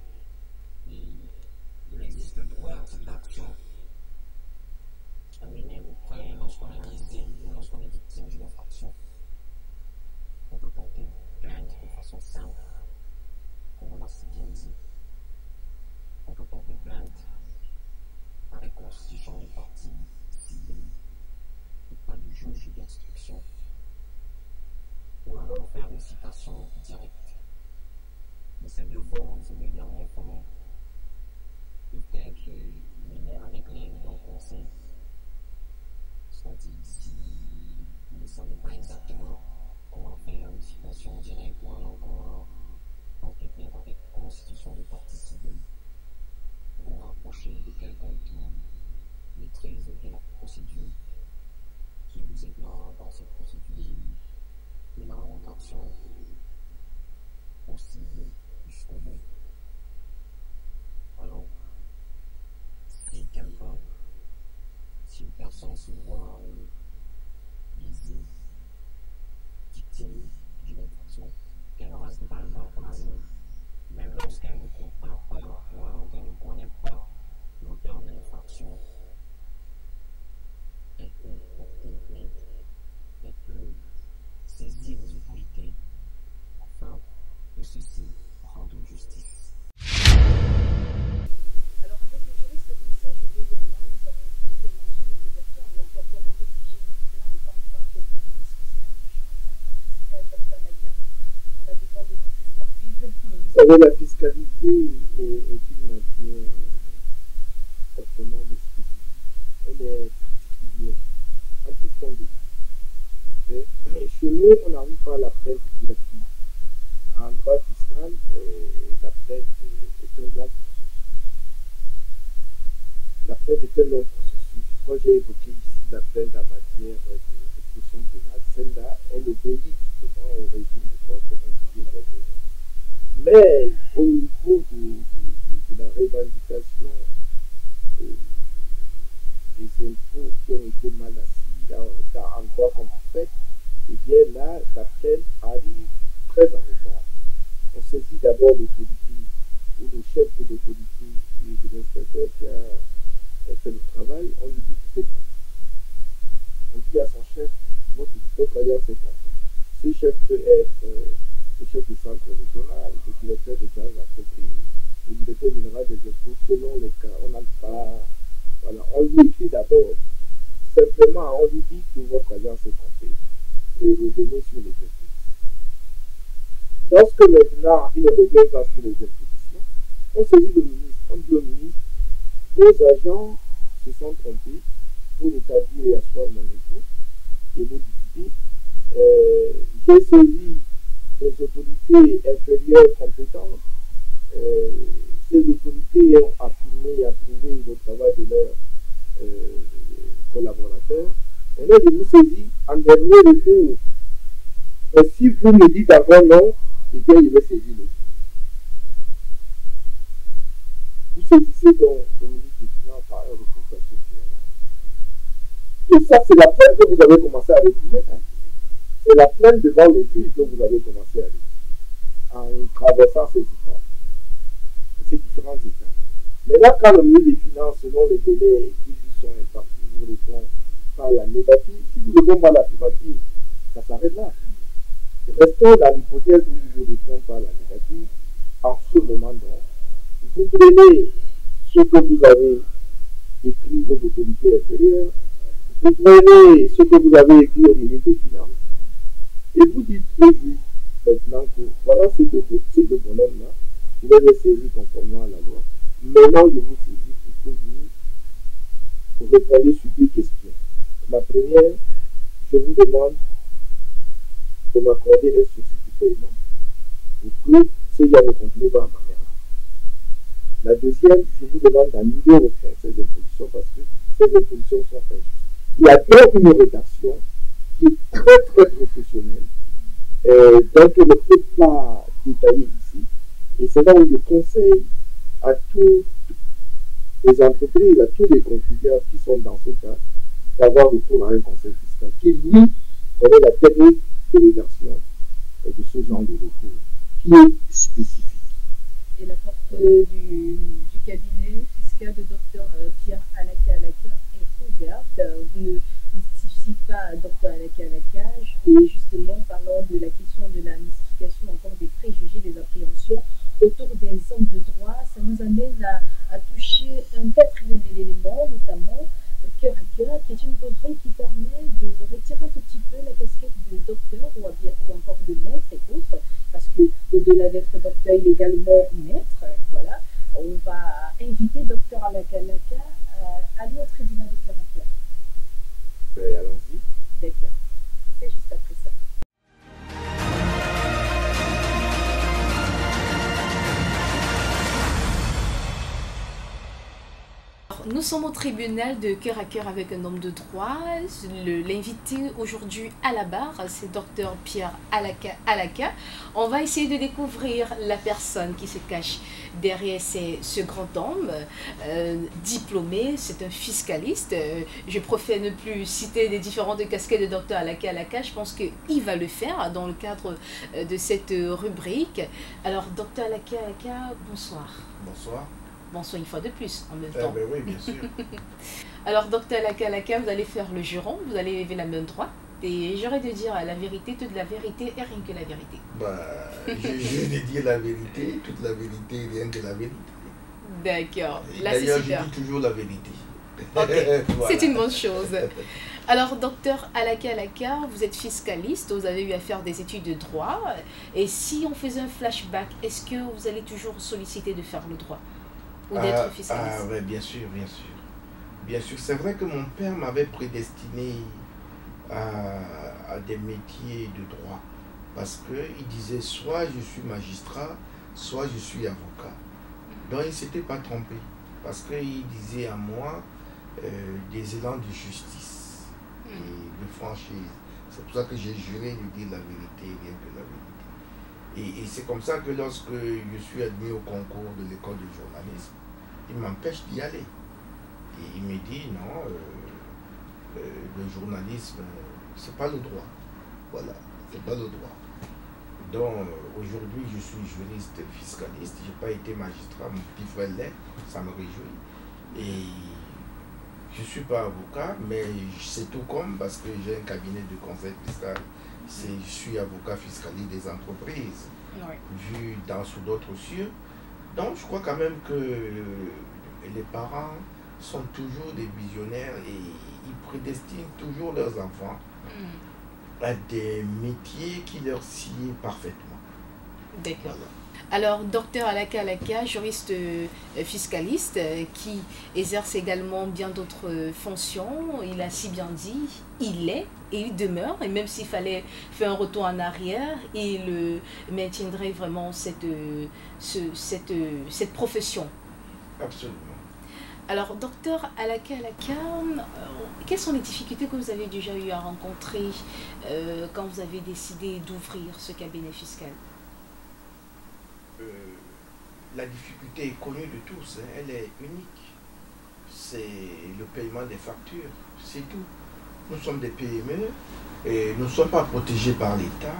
Il existe le droit d'action amené auprès lorsqu'on est visé ou lorsqu'on est victime d'une infraction. On peut porter plainte de façon simple, comme on l'a si bien dit. On peut porter plainte avec constitution du parti civil et pas du juge d'instruction. Ou alors faire une citation directe. Mais ces deux formes, ces deux dernières formes, peut-être mener avec les bons conseils. C'est-à-dire, si vous ne savez pas exactement comment faire une citation directe ou alors comment enquêter avec la constitution du parti civil, vous rapprochez de quelqu'un qui maîtrise la procédure, qui vous aidera dans cette procédure, et la rendition possible jusqu'au bout. Alors, si quelqu'un, si une personne se voit visée, victime d'une infraction, qu'elle reste pas basée, même lorsqu'elle ne comprend pas ou alors qu'elle ne connaît pas l'auteur de l'infraction, elle peut porter plainte, elle peut saisir les autorités afin que ceux-ci rendent justice. Alors, avec le juriste conseil Julien Yamba, nous avons vu des mentions obligatoires ou encore comment rédiger une plainte en tant que bon. Est-ce que c'est la même chose en tant que Dr Nadia? On a besoin de votre expertise. Vous savez, la fiscalité est une matière autonome et spécifique. Elle est particulière à tout point de vue. Mais chez nous, on n'arrive pas à la plainte directement. En droit fiscal, la plainte est un long processus. La plainte est un long processus. Quand j'ai évoqué ici la plainte en matière de répression pénale, celle-là, elle obéit justement au régime de droit commun qui est réglé. Mais au niveau de la revendication des impôts qui ont été mal assis en droit comme en fait, et bien là, la plainte arrive très en retard. On saisit d'abord l'autorité ou le chef de l'autorité de l'inspecteur qui a fait le travail, on lui dit que c'est trompé. On dit à son chef, votre alliance est trompée. Ce chef peut être le chef du centre régional, le directeur de gaz entreprise, le directeur général des impôts, selon les cas. On n'a pas. Voilà, on lui écrit d'abord. Simplement, on lui dit que votre alliance est trompée et revenez sur les impositions. Lorsque maintenant il ne revient pas sur les impositions, on saisit le ministre. On dit au ministre, vos agents se sont trompés pour établir et asseoir mon impôt. Et vous dites, j'ai saisi les autorités inférieures compétentes. Ces autorités ont affirmé et approuvé le travail de leur après je vous saisis en dernier recours. Mais si vous me dites avant non, eh bien je vais saisir le. Vous saisissez donc le ministre des Finances par un recours constitutionnel. Tout ça, c'est la plainte que vous avez commencé à rédiger. Hein. C'est la plainte devant le juge que vous avez commencé à rédiger en traversant ces étapes, ces différents états. Mais là, quand le ministre des Finances, selon les délais qui lui sont impartis, vous répond par la négative, si vous répondez par l'affirmative, ça s'arrête là. Restons dans l'hypothèse où il vous répond par la négative. En ce moment donc, vous prenez ce que vous avez écrit aux autorités inférieures, vous prenez ce que vous avez écrit au ministre des Finances, et vous dites au juge maintenant que voilà ces deux bonhommes-là, je les ai saisis conformément à la loi. Maintenant, je vous saisis pour que vous répondez sur deux questions. La première, je vous demande de m'accorder un sursis de paiement pour que ces gens ne continuent pas à manière. La deuxième, je vous demande d'annuler au fond ces impositions parce que ces impositions sont injustes. Il y a donc une rédaction qui est très très professionnelle, donc on ne peut pas détailler ici. Et c'est là où je conseille à toutes les entreprises, à tous les contribuables qui sont dans ce cas, d'avoir recours à un conseil fiscal qui, lui, connaît la technique de rédaction de ce genre de recours, qui est spécifique. Et la porte du cabinet fiscal de Dr Pierre Alaka est ouverte. Vous ne mystifiez pas Dr Alaka, et justement, parlant de la question de la mystification, encore des préjugés, des appréhensions autour des hommes de droit, ça nous amène à toucher un quatrième élément, notamment Cœur à Cœur, qui est une rubrique qui permet de retirer un tout petit peu la casquette de docteur ou encore de maître et autres, parce que au-delà d'être docteur, il est également maître. Voilà, on va inviter Dr Alaka à aller au tribunal de Cœur à Cœur. Ben, allons-y. D'accord, c'est juste après ça. Nous sommes au tribunal de Cœur à Cœur avec un homme de droit. L'invité aujourd'hui à la barre, c'est Dr Pierre Alaka. On va essayer de découvrir la personne qui se cache derrière ce grand homme diplômé. C'est un fiscaliste. Je préfère ne plus citer les différentes casquettes de Dr Alaka. Je pense qu'il va le faire dans le cadre de cette rubrique. Alors, Dr Alaka, bonsoir. Bonsoir. Bonsoir une fois de plus en même temps. Ben oui, bien sûr. Alors, Dr Alaka, vous allez faire le juron, vous allez lever la main droite et j'aurais de dire la vérité, toute la vérité et rien que la vérité. Bah, je vais dire la vérité, toute la vérité et rien que la vérité. D'accord. D'ailleurs, je dis toujours la vérité. Okay. Voilà. C'est une bonne chose. Alors, Dr Alaka, vous êtes fiscaliste, vous avez eu à faire des études de droit. Et si on faisait un flashback, est-ce que vous allez toujours solliciter de faire le droit ou d'être fiscaliste? Oui, bien sûr, bien sûr. Bien sûr, c'est vrai que mon père m'avait prédestiné à des métiers de droit. Parce qu'il disait soit je suis magistrat, soit je suis avocat. Donc il ne s'était pas trompé. Parce qu'il disait à moi des élans de justice et de franchise. C'est pour ça que j'ai juré de dire la vérité, rien que la vérité. Et c'est comme ça que lorsque je suis admis au concours de l'école de journalisme, il m'empêche d'y aller. Et il me dit non, le journalisme, c'est pas le droit. Voilà, c'est pas le droit. Donc aujourd'hui, je suis juriste fiscaliste. Je n'ai pas été magistrat, mon petit frère l'est, ça me réjouit. Et je ne suis pas avocat, mais c'est tout comme parce que j'ai un cabinet de conseil fiscal. Je suis avocat fiscaliste des entreprises, Oui. Vu sous d'autres cieux. Donc je crois quand même que les parents sont toujours des visionnaires et ils prédestinent toujours leurs enfants à des métiers qui leur sied parfaitement. D'accord. Voilà. Alors, Dr Alaka, juriste fiscaliste qui exerce également bien d'autres fonctions, il a si bien dit, il est et il demeure, et même s'il fallait faire un retour en arrière, il maintiendrait vraiment cette profession. Absolument. Alors, docteur Alaka Alaka, quelles sont les difficultés que vous avez déjà eu à rencontrer quand vous avez décidé d'ouvrir ce cabinet fiscal? Euh, la difficulté est connue de tous, hein, elle est unique. C'est le paiement des factures, c'est tout. Nous sommes des PME et nous ne sommes pas protégés par l'État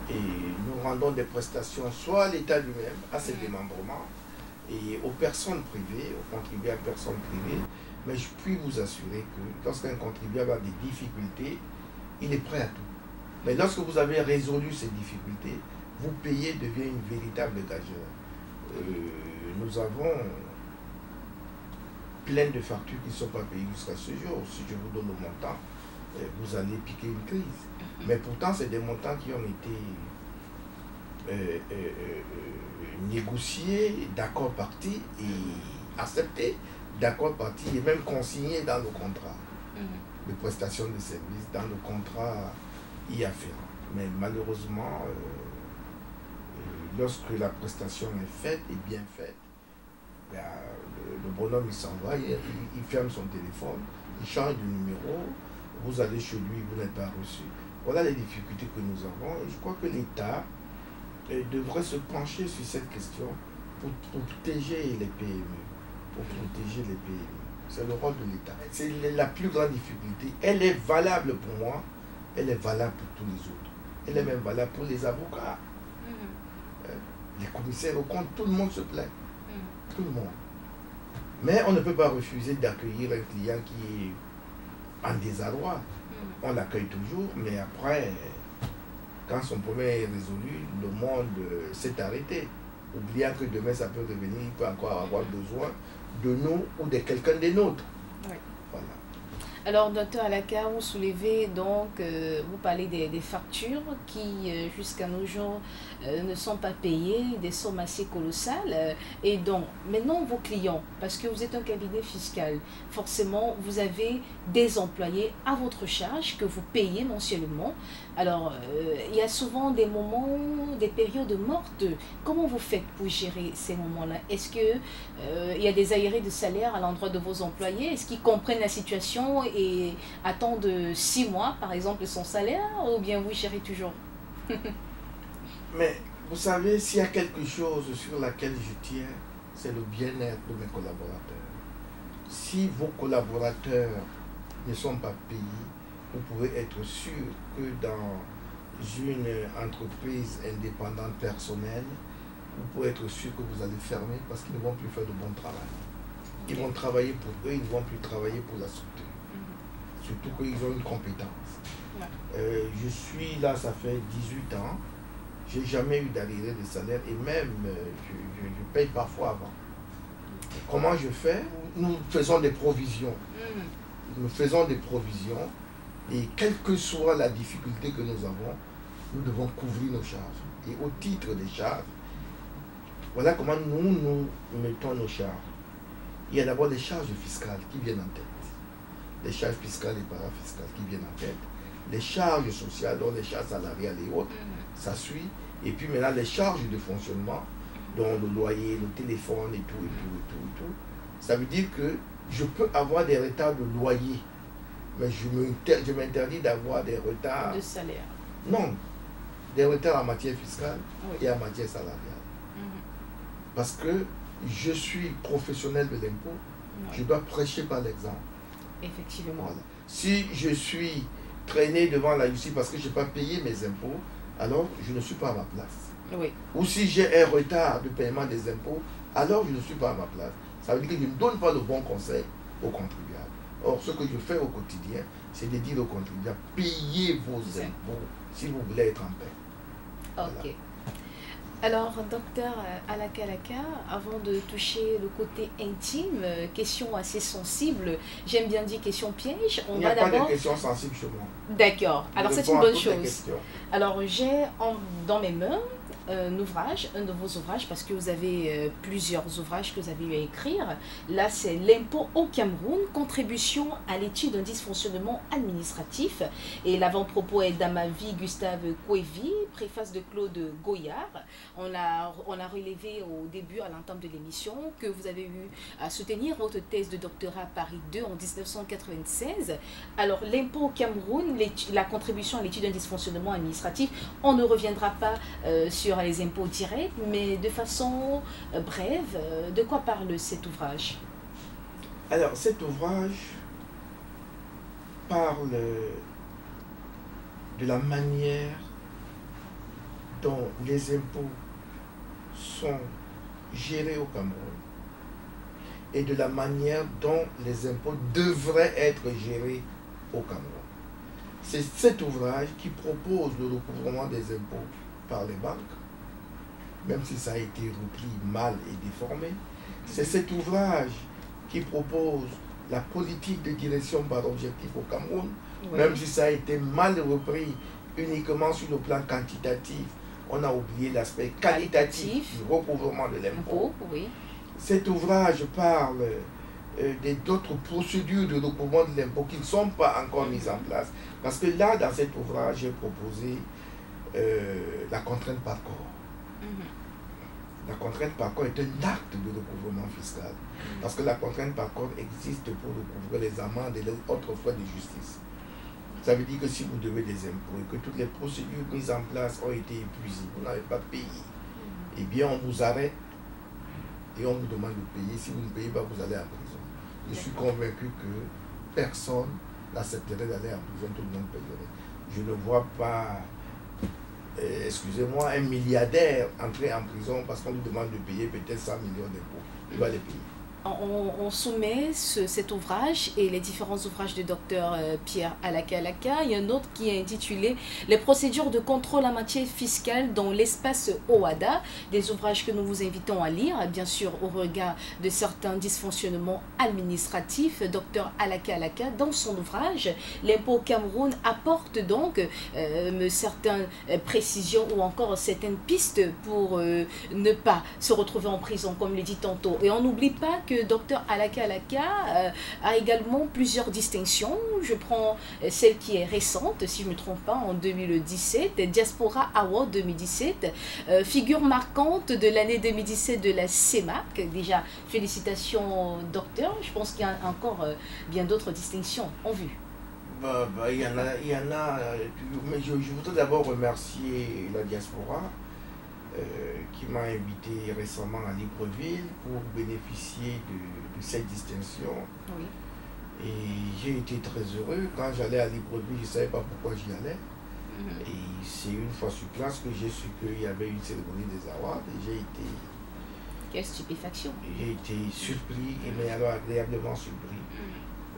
et nous rendons des prestations soit à l'État lui-même, à ses démembrements, et aux personnes privées, aux contribuables personnes privées. Mais je puis vous assurer que lorsqu'un contribuable a des difficultés, il est prêt à tout. Mais lorsque vous avez résolu ces difficultés, vous payez devient une véritable gageure. Nous avons plein de factures qui ne sont pas payées jusqu'à ce jour. Si je vous donne le montant, vous allez piquer une crise. Mais pourtant, c'est des montants qui ont été négociés, d'accord partis et acceptés, d'accord partis et même consignés dans le contrat de prestation de services, dans le contrat y afférent. Mais malheureusement, lorsque la prestation est faite et bien faite, ben, le bonhomme il s'en va, il ferme son téléphone, il change de numéro, vous allez chez lui, vous n'êtes pas reçu. Voilà les difficultés que nous avons et je crois que l'État devrait se pencher sur cette question pour protéger les PME. Pour protéger les PME. C'est le rôle de l'État. C'est la plus grande difficulté. Elle est valable pour moi, elle est valable pour tous les autres. Elle est même valable pour les avocats. Les commissaires au compte, tout le monde se plaint. Tout le monde. Mais on ne peut pas refuser d'accueillir un client qui est en désarroi. On l'accueille toujours, mais après, quand son problème est résolu, le monde s'est arrêté. Oubliant que demain ça peut revenir, il peut encore avoir besoin de nous ou de quelqu'un des nôtres. Oui. Voilà. Alors, docteur Alaka, vous soulevez donc, vous parlez des factures qui, jusqu'à nos jours, ne sont pas payées, des sommes assez colossales. Et donc, maintenant, vos clients, parce que vous êtes un cabinet fiscal, forcément, vous avez des employés à votre charge que vous payez mensuellement. Alors, il y a souvent des moments, des périodes mortes. Comment vous faites pour gérer ces moments-là? Est-ce que il y a des aérés de salaire à l'endroit de vos employés? Est-ce qu'ils comprennent la situation et attendent 6 mois, par exemple, son salaire? Ou bien vous gérez toujours? Mais vous savez, s'il y a quelque chose sur laquelle je tiens, c'est le bien-être de mes collaborateurs. Si vos collaborateurs ne sont pas payés, vous pouvez être sûr que dans une entreprise indépendante personnelle, vous pouvez être sûr que vous allez fermer parce qu'ils ne vont plus faire de bon travail. Ils vont travailler pour eux, ils ne vont plus travailler pour la structure. Surtout qu'ils ont une compétence. Je suis là, ça fait 18 ans. J'ai jamais eu d'arrivée de salaire et même je paye parfois avant. Comment je fais? Nous faisons des provisions. Nous faisons des provisions et quelle que soit la difficulté que nous avons, nous devons couvrir nos charges. Et au titre des charges, voilà comment nous mettons nos charges. Il y a d'abord les charges fiscales qui viennent en tête. Les charges fiscales et parafiscales qui viennent en tête. Les charges sociales, dont les charges salariales et autres, ça suit. Et puis maintenant, les charges de fonctionnement, dont le loyer, le téléphone et tout. Ça veut dire que je peux avoir des retards de loyer, mais je m'interdis d'avoir des retards... De salaire. Non, des retards en matière fiscale et en matière salariale. Parce que je suis professionnel de l'impôt, je dois prêcher par l'exemple. Effectivement. Voilà. Si je suis traîné devant la justice parce que je n'ai pas payé mes impôts, alors je ne suis pas à ma place. Oui. Ou si j'ai un retard de paiement des impôts, alors je ne suis pas à ma place. Ça veut dire que je ne donne pas le bon conseil aux contribuables. Or, ce que je fais au quotidien, c'est de dire aux contribuables, payez vos impôts si vous voulez être en paix. Ok. Voilà. Alors, docteur Alaka Alaka, avant de toucher le côté intime, question assez sensible, j'aime bien dire question piège, Il n'y a pas de questions sensibles chez moi. D'accord, alors c'est une bonne chose. Alors, j'ai dans mes mains un ouvrage, un de vos ouvrages, parce que vous avez plusieurs ouvrages que vous avez eu à écrire. Là, c'est L'impôt au Cameroun, contribution à l'étude d'un dysfonctionnement administratif. Et l'avant-propos est d'Amavi Gustave Kouevi, préface de Claude Goyard. On a relevé au début, à l'entame de l'émission, que vous avez eu à soutenir votre thèse de doctorat à Paris 2 en 1996. Alors, l'impôt au Cameroun, la contribution à l'étude d'un dysfonctionnement administratif, on ne reviendra pas sur les impôts directs, mais de façon brève, de quoi parle cet ouvrage? Alors, cet ouvrage parle de la manière dont les impôts sont gérés au Cameroun et de la manière dont les impôts devraient être gérés au Cameroun. C'est cet ouvrage qui propose le recouvrement des impôts par les banques, même si ça a été repris mal et déformé. C'est cet ouvrage qui propose la politique de direction par objectif au Cameroun, oui, même si ça a été mal repris uniquement sur le plan quantitatif. On a oublié l'aspect qualitatif du recouvrement de l'impôt. Oui. Cet ouvrage parle d'autres procédures de recouvrement de l'impôt qui ne sont pas encore mises en place. Parce que là, dans cet ouvrage, j'ai proposé la contrainte par corps. La contrainte par corps est un acte de recouvrement fiscal. Parce que la contrainte par corps existe pour recouvrer les amendes et les autres frais de justice. Ça veut dire que si vous devez des impôts et que toutes les procédures mises en place ont été épuisées, vous n'avez pas payé, eh bien on vous arrête et on vous demande de payer. Si vous ne payez pas, vous allez en prison. Je suis convaincu que personne n'accepterait d'aller en prison, tout le monde payerait. Je ne vois pas, excusez-moi, un milliardaire entrer en prison parce qu'on lui demande de payer peut-être 100 millions d'impôts. Il va les payer. On soumet cet ouvrage et les différents ouvrages du docteur Pierre Alaka. Il y a un autre qui est intitulé « Les procédures de contrôle en matière fiscale dans l'espace OADA », des ouvrages que nous vous invitons à lire, bien sûr au regard de certains dysfonctionnements administratifs. Docteur Alaka, dans son ouvrage, l'impôt au Cameroun apporte donc certaines précisions ou encore certaines pistes pour ne pas se retrouver en prison, comme le dit tantôt. Et on n'oublie pas que Dr Alaka a également plusieurs distinctions. Je prends celle qui est récente, si je ne me trompe pas, en 2017, Diaspora Award 2017, figure marquante de l'année 2017 de la CEMAC. Déjà, félicitations docteur, je pense qu'il y a encore bien d'autres distinctions en vue. Il y en a, mais je voudrais d'abord remercier la Diaspora qui m'a invité récemment à Libreville pour bénéficier de cette distinction. Oui. Et j'ai été très heureux. Quand j'allais à Libreville, je ne savais pas pourquoi j'y allais. Et c'est une fois sur place que j'ai su qu'il y avait une cérémonie des awards et j'ai été... Quelle stupéfaction! J'ai été surpris, mais alors agréablement surpris.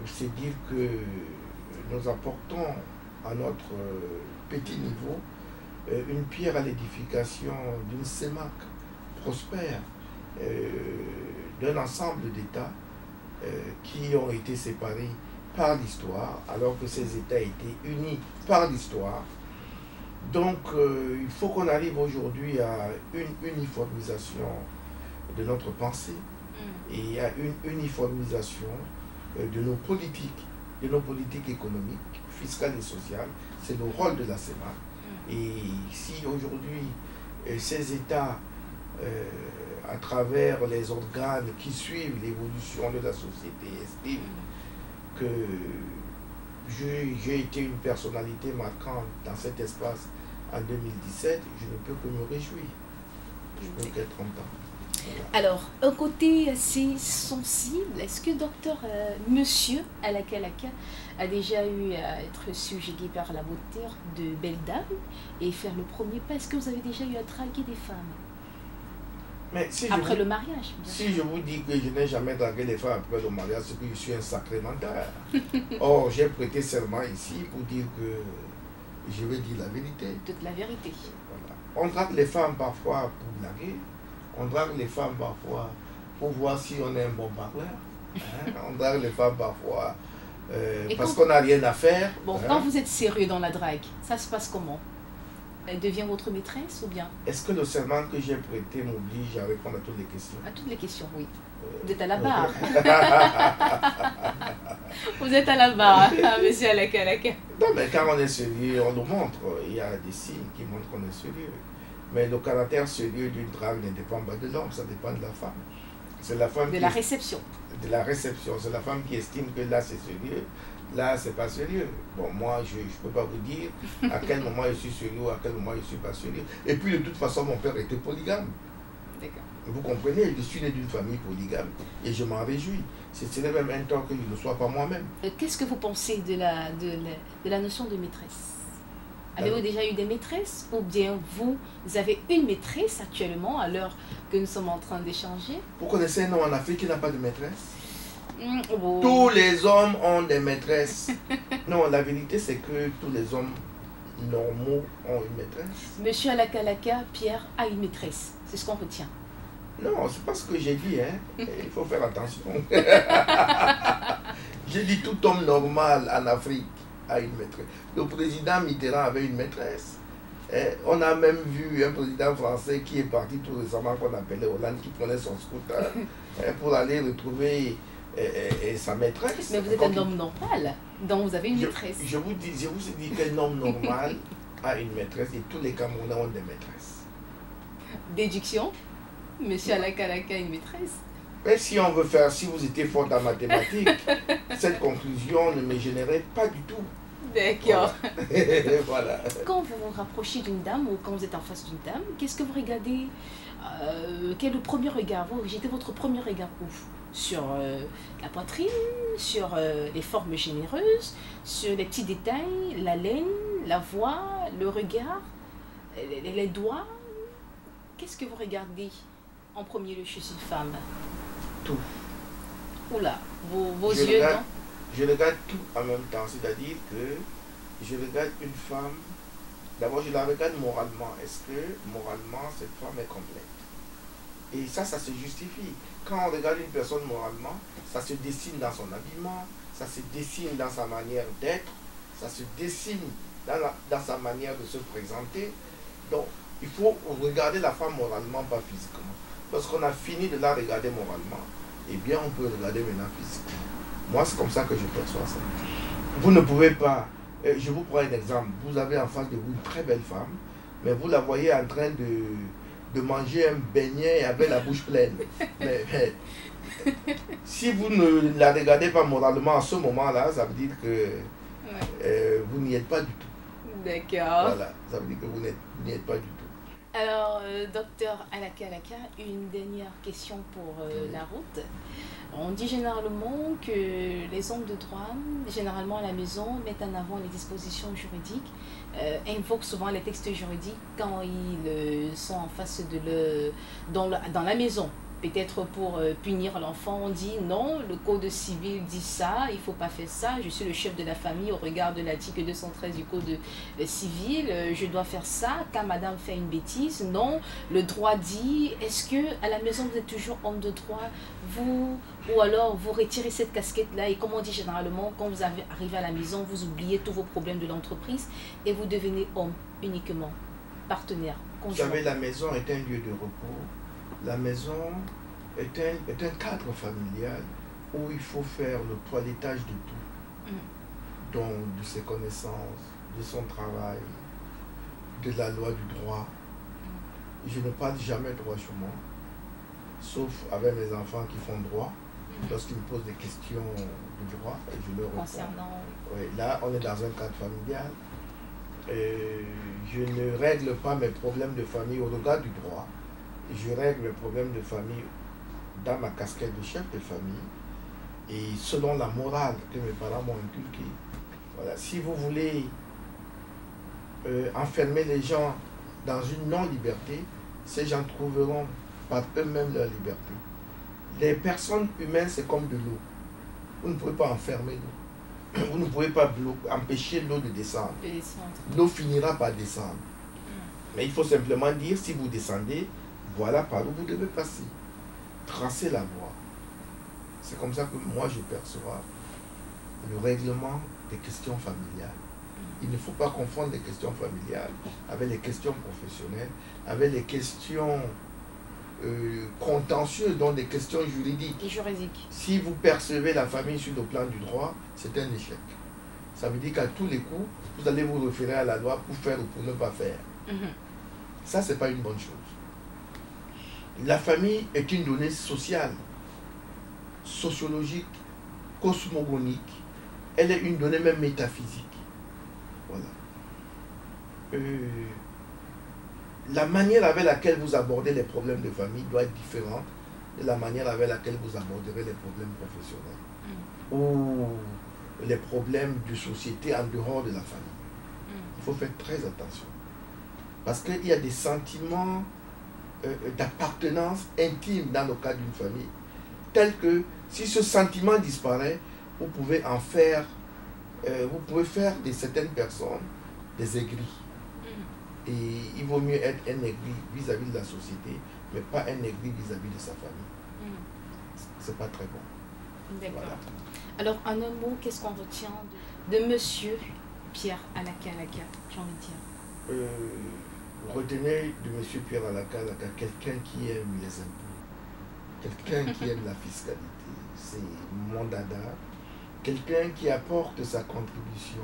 C'est dire que nous apportons à notre petit niveau une pierre à l'édification d'une CEMAC prospère, d'un ensemble d'États qui ont été séparés par l'histoire, alors que ces États étaient unis par l'histoire. Donc, il faut qu'on arrive aujourd'hui à une uniformisation de notre pensée et à une uniformisation de nos politiques économiques, fiscales et sociales. C'est le rôle de la CEMAC. Et si aujourd'hui, ces États, à travers les organes qui suivent l'évolution de la société, estiment que j'ai été une personnalité marquante dans cet espace en 2017, je ne peux que me réjouir. Je peux qu'être content. Voilà. Alors, un côté assez sensible, est-ce que docteur Monsieur Alaka a déjà eu à être subjugué par la beauté de belles dames et faire le premier pas? Est-ce que vous avez déjà eu à draguer des femmes? Mais si après le mariage, si je vous dis que je n'ai jamais dragué les femmes après le mariage, c'est que je suis un sacré menteur. Or, j'ai prêté serment ici pour dire que je vais dire la vérité. Toute la vérité. Voilà. On drague les femmes parfois pour blaguer. On drague les femmes parfois pour voir si on est un bon parleur. Hein? On drague les femmes parfois parce qu'on n'a rien à faire. Bon, quand vous êtes sérieux dans la drague, ça se passe comment? Elle devient votre maîtresse ou bien? Est-ce que le serment que j'ai prêté m'oblige à répondre à toutes les questions? À toutes les questions, oui. Vous êtes à la barre. Vous êtes à la barre, monsieur Alakalaka. Non, mais quand on est sérieux, on nous montre. Il y a des signes qui montrent qu'on est sérieux. Mais le caractère sérieux d'une drague ne dépend pas de l'homme, ça dépend de la femme. C'est la femme De la réception. De la réception. C'est la femme qui estime que là c'est sérieux, là c'est pas sérieux. Bon, moi je ne peux pas vous dire à quel moment je suis sérieux, à quel moment je ne suis pas sérieux. Et puis de toute façon, mon père était polygame. D'accord. Vous comprenez, je suis né d'une famille polygame et je m'en réjouis. Ce serait même un tort que je ne sois pas moi-même. Qu'est-ce que vous pensez de la notion de maîtresse? Avez-vous déjà eu des maîtresses ou bien vous avez une maîtresse actuellement à l'heure que nous sommes en train d'échanger? Vous connaissez un homme en Afrique qui n'a pas de maîtresse? Oh. Tous les hommes ont des maîtresses. Non, la vérité c'est que tous les hommes normaux ont une maîtresse. Monsieur Alakalaka, Pierre a une maîtresse. C'est ce qu'on retient. Non, c'est pas ce que j'ai dit, hein. Il faut faire attention. J'ai dit tout homme normal en Afrique a une maîtresse. Le président Mitterrand avait une maîtresse. On a même vu un président français qui est parti tout récemment, qu'on appelait Hollande, qui prenait son scooter pour aller retrouver sa maîtresse. Mais vous êtes un homme normal, donc vous avez une maîtresse. Je vous dis qu'un homme normal a une maîtresse et tous les Camerounais ont des maîtresses. Déduction, monsieur Alakalaka a une maîtresse. Mais si on veut faire, si vous étiez fort en mathématiques, cette conclusion ne me gênerait pas du tout. D'accord. Voilà. Voilà. Quand vous vous rapprochez d'une dame ou quand vous êtes en face d'une dame, qu'est-ce que vous regardez? Quel est le premier regard? Vous jetez votre premier regard où? Sur la poitrine, sur les formes généreuses, sur les petits détails, la laine, la voix, le regard, les doigts. Qu'est-ce que vous regardez en premier lieu chez une femme? Tout. Oula, vos yeux, non? Je regarde tout en même temps, c'est-à-dire que je regarde une femme, d'abord je la regarde moralement. Est-ce que moralement cette femme est complète? Et ça se justifie. Quand on regarde une personne moralement, ça se dessine dans son habillement, ça se dessine dans sa manière d'être, ça se dessine dans sa manière de se présenter. Donc, il faut regarder la femme moralement, pas physiquement. Lorsqu'on a fini de la regarder moralement, eh bien, on peut regarder maintenant physiquement. Moi, c'est comme ça que je perçois ça. Vous ne pouvez pas... Je vous prends un exemple. Vous avez en face de vous une très belle femme, mais vous la voyez en train de manger un beignet avec la bouche pleine. Mais si vous ne la regardez pas moralement à ce moment-là, ça veut dire que vous n'y êtes pas du tout. D'accord. Voilà, ça veut dire que vous n'y êtes pas du tout. Alors, docteur Alakalaka, une dernière question pour la route. On dit généralement que les hommes de droit, généralement à la maison, mettent en avant les dispositions juridiques, invoquent souvent les textes juridiques quand ils sont en face de dans la maison. Peut-être pour punir l'enfant, on dit non, le code civil dit ça, il ne faut pas faire ça, je suis le chef de la famille au regard de l'article 213 du code civil, je dois faire ça, quand madame fait une bêtise, non, le droit dit, est-ce que à la maison vous êtes toujours homme de droit, vous, ou alors vous retirez cette casquette-là et comme on dit généralement, quand vous arrivez à la maison, vous oubliez tous vos problèmes de l'entreprise et vous devenez homme uniquement, partenaire, conjoint. Vous savez, la maison est un lieu de repos. La maison est un cadre familial où il faut faire le toilettage de tout. Donc, de ses connaissances, de son travail, de la loi du droit. Je ne parle jamais droit chez moi, sauf avec mes enfants qui font droit. Lorsqu'ils me posent des questions de droit, je leur réponds. Concernant... Oui, là, on est dans un cadre familial. Je ne règle pas mes problèmes de famille au regard du droit. Je règle mes problèmes de famille dans ma casquette de chef de famille et selon la morale que mes parents m'ont inculquée. Voilà. Si vous voulez enfermer les gens dans une non-liberté, ces gens trouveront par eux-mêmes leur liberté. Les personnes humaines, c'est comme de l'eau. Vous ne pouvez pas enfermer l'eau. Vous ne pouvez pas empêcher l'eau de descendre. L'eau finira par descendre. Mais il faut simplement dire, si vous descendez, voilà par où vous devez passer. Tracer la voie. C'est comme ça que moi je perçois le règlement des questions familiales. Il ne faut pas confondre les questions familiales avec les questions professionnelles, avec les questions contentieuses, donc des questions juridiques. Et juridiques. Si vous percevez la famille sur le plan du droit, c'est un échec. Ça veut dire qu'à tous les coups, vous allez vous référer à la loi pour faire ou pour ne pas faire. Ça, ce n'est pas une bonne chose. La famille est une donnée sociale, sociologique, cosmogonique. Elle est une donnée même métaphysique. Voilà. La manière avec laquelle vous abordez les problèmes de famille doit être différente de la manière avec laquelle vous aborderez les problèmes professionnels ou les problèmes de société en dehors de la famille. Il faut faire très attention. Parce qu'il y a des sentiments d'appartenance intime dans le cadre d'une famille, tels que si ce sentiment disparaît, vous pouvez en faire, vous pouvez faire de certaines personnes des aigris. Et il vaut mieux être un aigri vis-à-vis de la société, mais pas un aigri vis-à-vis de sa famille. C'est pas très bon. D'accord. Voilà. Alors, en un mot, qu'est-ce qu'on retient de Monsieur Pierre Alaka, j'ai envie de dire? Retenez de M. Pierre Alaka quelqu'un qui aime les impôts, quelqu'un qui aime la fiscalité, c'est mon dada, quelqu'un qui apporte sa contribution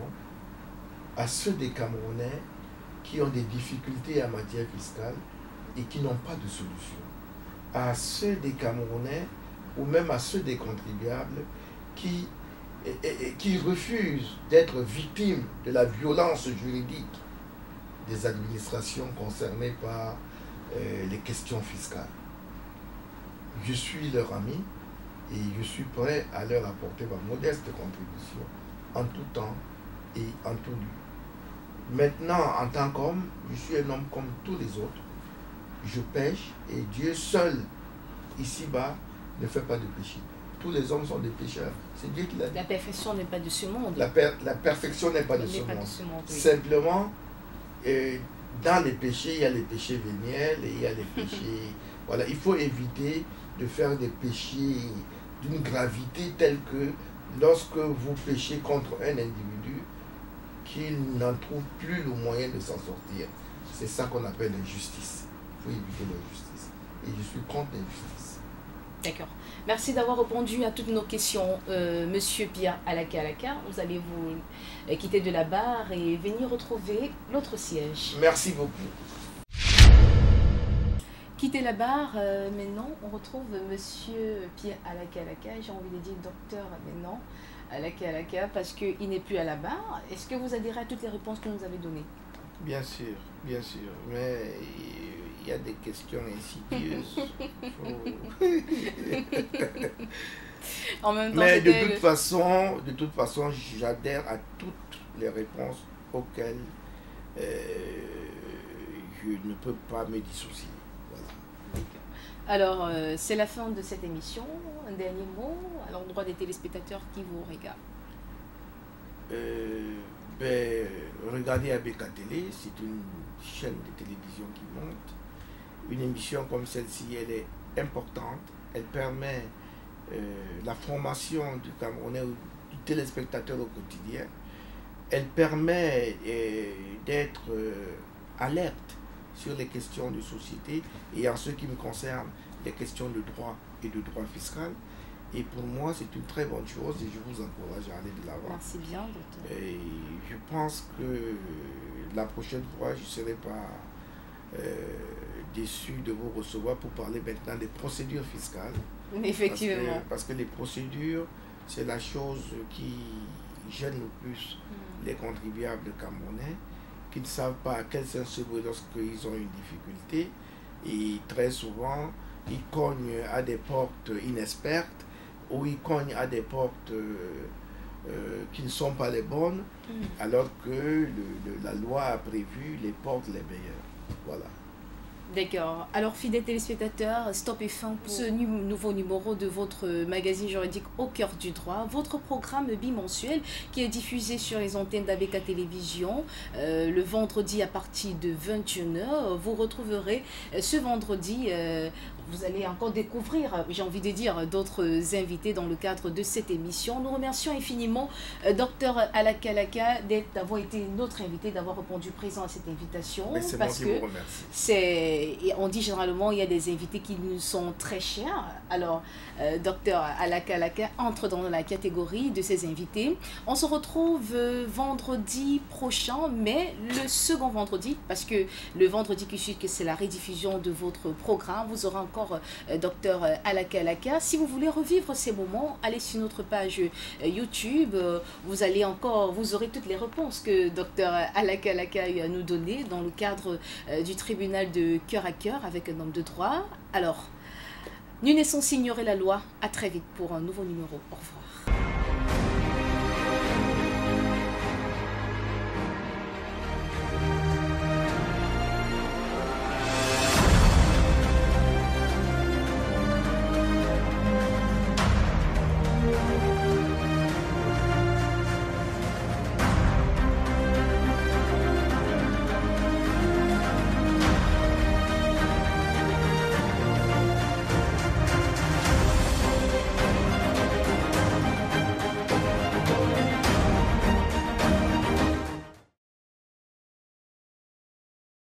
à ceux des Camerounais qui ont des difficultés en matière fiscale et qui n'ont pas de solution, à ceux des Camerounais ou même à ceux des contribuables qui refusent d'être victimes de la violence juridique des administrations concernées par les questions fiscales. Je suis leur ami et je suis prêt à leur apporter ma modeste contribution en tout temps et en tout lieu. Maintenant, en tant qu'homme, je suis un homme comme tous les autres. Je pêche et Dieu seul, ici-bas, ne fait pas de péché. Tous les hommes sont des pécheurs. C'est Dieu qui l'a dit. La perfection n'est pas de ce monde. La perfection n'est pas de ce monde. Oui. Simplement, dans les péchés, il y a les péchés véniels et il y a les péchés... Voilà, il faut éviter de faire des péchés d'une gravité telle que lorsque vous péchez contre un individu, qu'il n'en trouve plus le moyen de s'en sortir. C'est ça qu'on appelle l'injustice. Il faut éviter l'injustice. Et je suis contre l'injustice. D'accord. Merci d'avoir répondu à toutes nos questions, Monsieur Pierre Alaka. Vous allez vous quitter de la barre et venir retrouver l'autre siège. Merci beaucoup. Quitter la barre, maintenant, on retrouve Monsieur Pierre Alaka. J'ai envie de dire docteur maintenant, Alaka, parce qu'il n'est plus à la barre. Est-ce que vous adhérez à toutes les réponses que nous avez données? Bien sûr, mais il y a des questions insidieuses. En même temps, mais de toute façon, j'adhère à toutes les réponses auxquelles je ne peux pas me dissocier. Voilà. Alors, c'est la fin de cette émission. Un dernier mot à l'endroit des téléspectateurs qui vous regardent. Regardez ABK Télé, c'est une chaîne de télévision qui monte. Une émission comme celle-ci, elle est importante. Elle permet la formation du Camerounais ou du téléspectateur au quotidien. Elle permet d'être alerte sur les questions de société et en ce qui me concerne, les questions de droit et de droit fiscal. Et pour moi, c'est une très bonne chose et je vous encourage à aller de l'avant. Merci bien, docteur. Et je pense que la prochaine fois, je ne serai pas déçu de vous recevoir pour parler maintenant des procédures fiscales. Effectivement. Parce que les procédures, c'est la chose qui gêne le plus les contribuables camerounais, qui ne savent pas à quel sens se vouer lorsqu'ils ont une difficulté. Et très souvent, ils cognent à des portes inexpertes ou ils cognent à des portes qui ne sont pas les bonnes, alors que la loi a prévu les portes les meilleures. Voilà. D'accord. Alors, fidèles téléspectateurs, stop et fin pour ce nouveau numéro de votre magazine juridique Au cœur du droit, votre programme bimensuel qui est diffusé sur les antennes d'ABK Télévision le vendredi à partir de 21h. Vous retrouverez ce vendredi vous allez encore découvrir, j'ai envie de dire, d'autres invités dans le cadre de cette émission. Nous remercions infiniment Dr Alaka Alaka d'avoir été notre invité, d'avoir répondu présent à cette invitation. Mais c'est moi qui vous remercie. Et on dit généralement il y a des invités qui nous sont très chers. Alors, Dr Alaka Alaka entre dans la catégorie de ces invités. On se retrouve vendredi prochain, mais le second vendredi, parce que le vendredi qui suit, que c'est la rediffusion de votre programme, vous aurez encore Dr Alaka Alaka. Si vous voulez revivre ces moments, allez sur notre page YouTube. Vous aurez toutes les réponses que Dr Alaka Alaka a nous données dans le cadre du tribunal de cœur à cœur avec un homme de droit. Alors, nul n'est censé ignorer la loi. À très vite pour un nouveau numéro. Au revoir.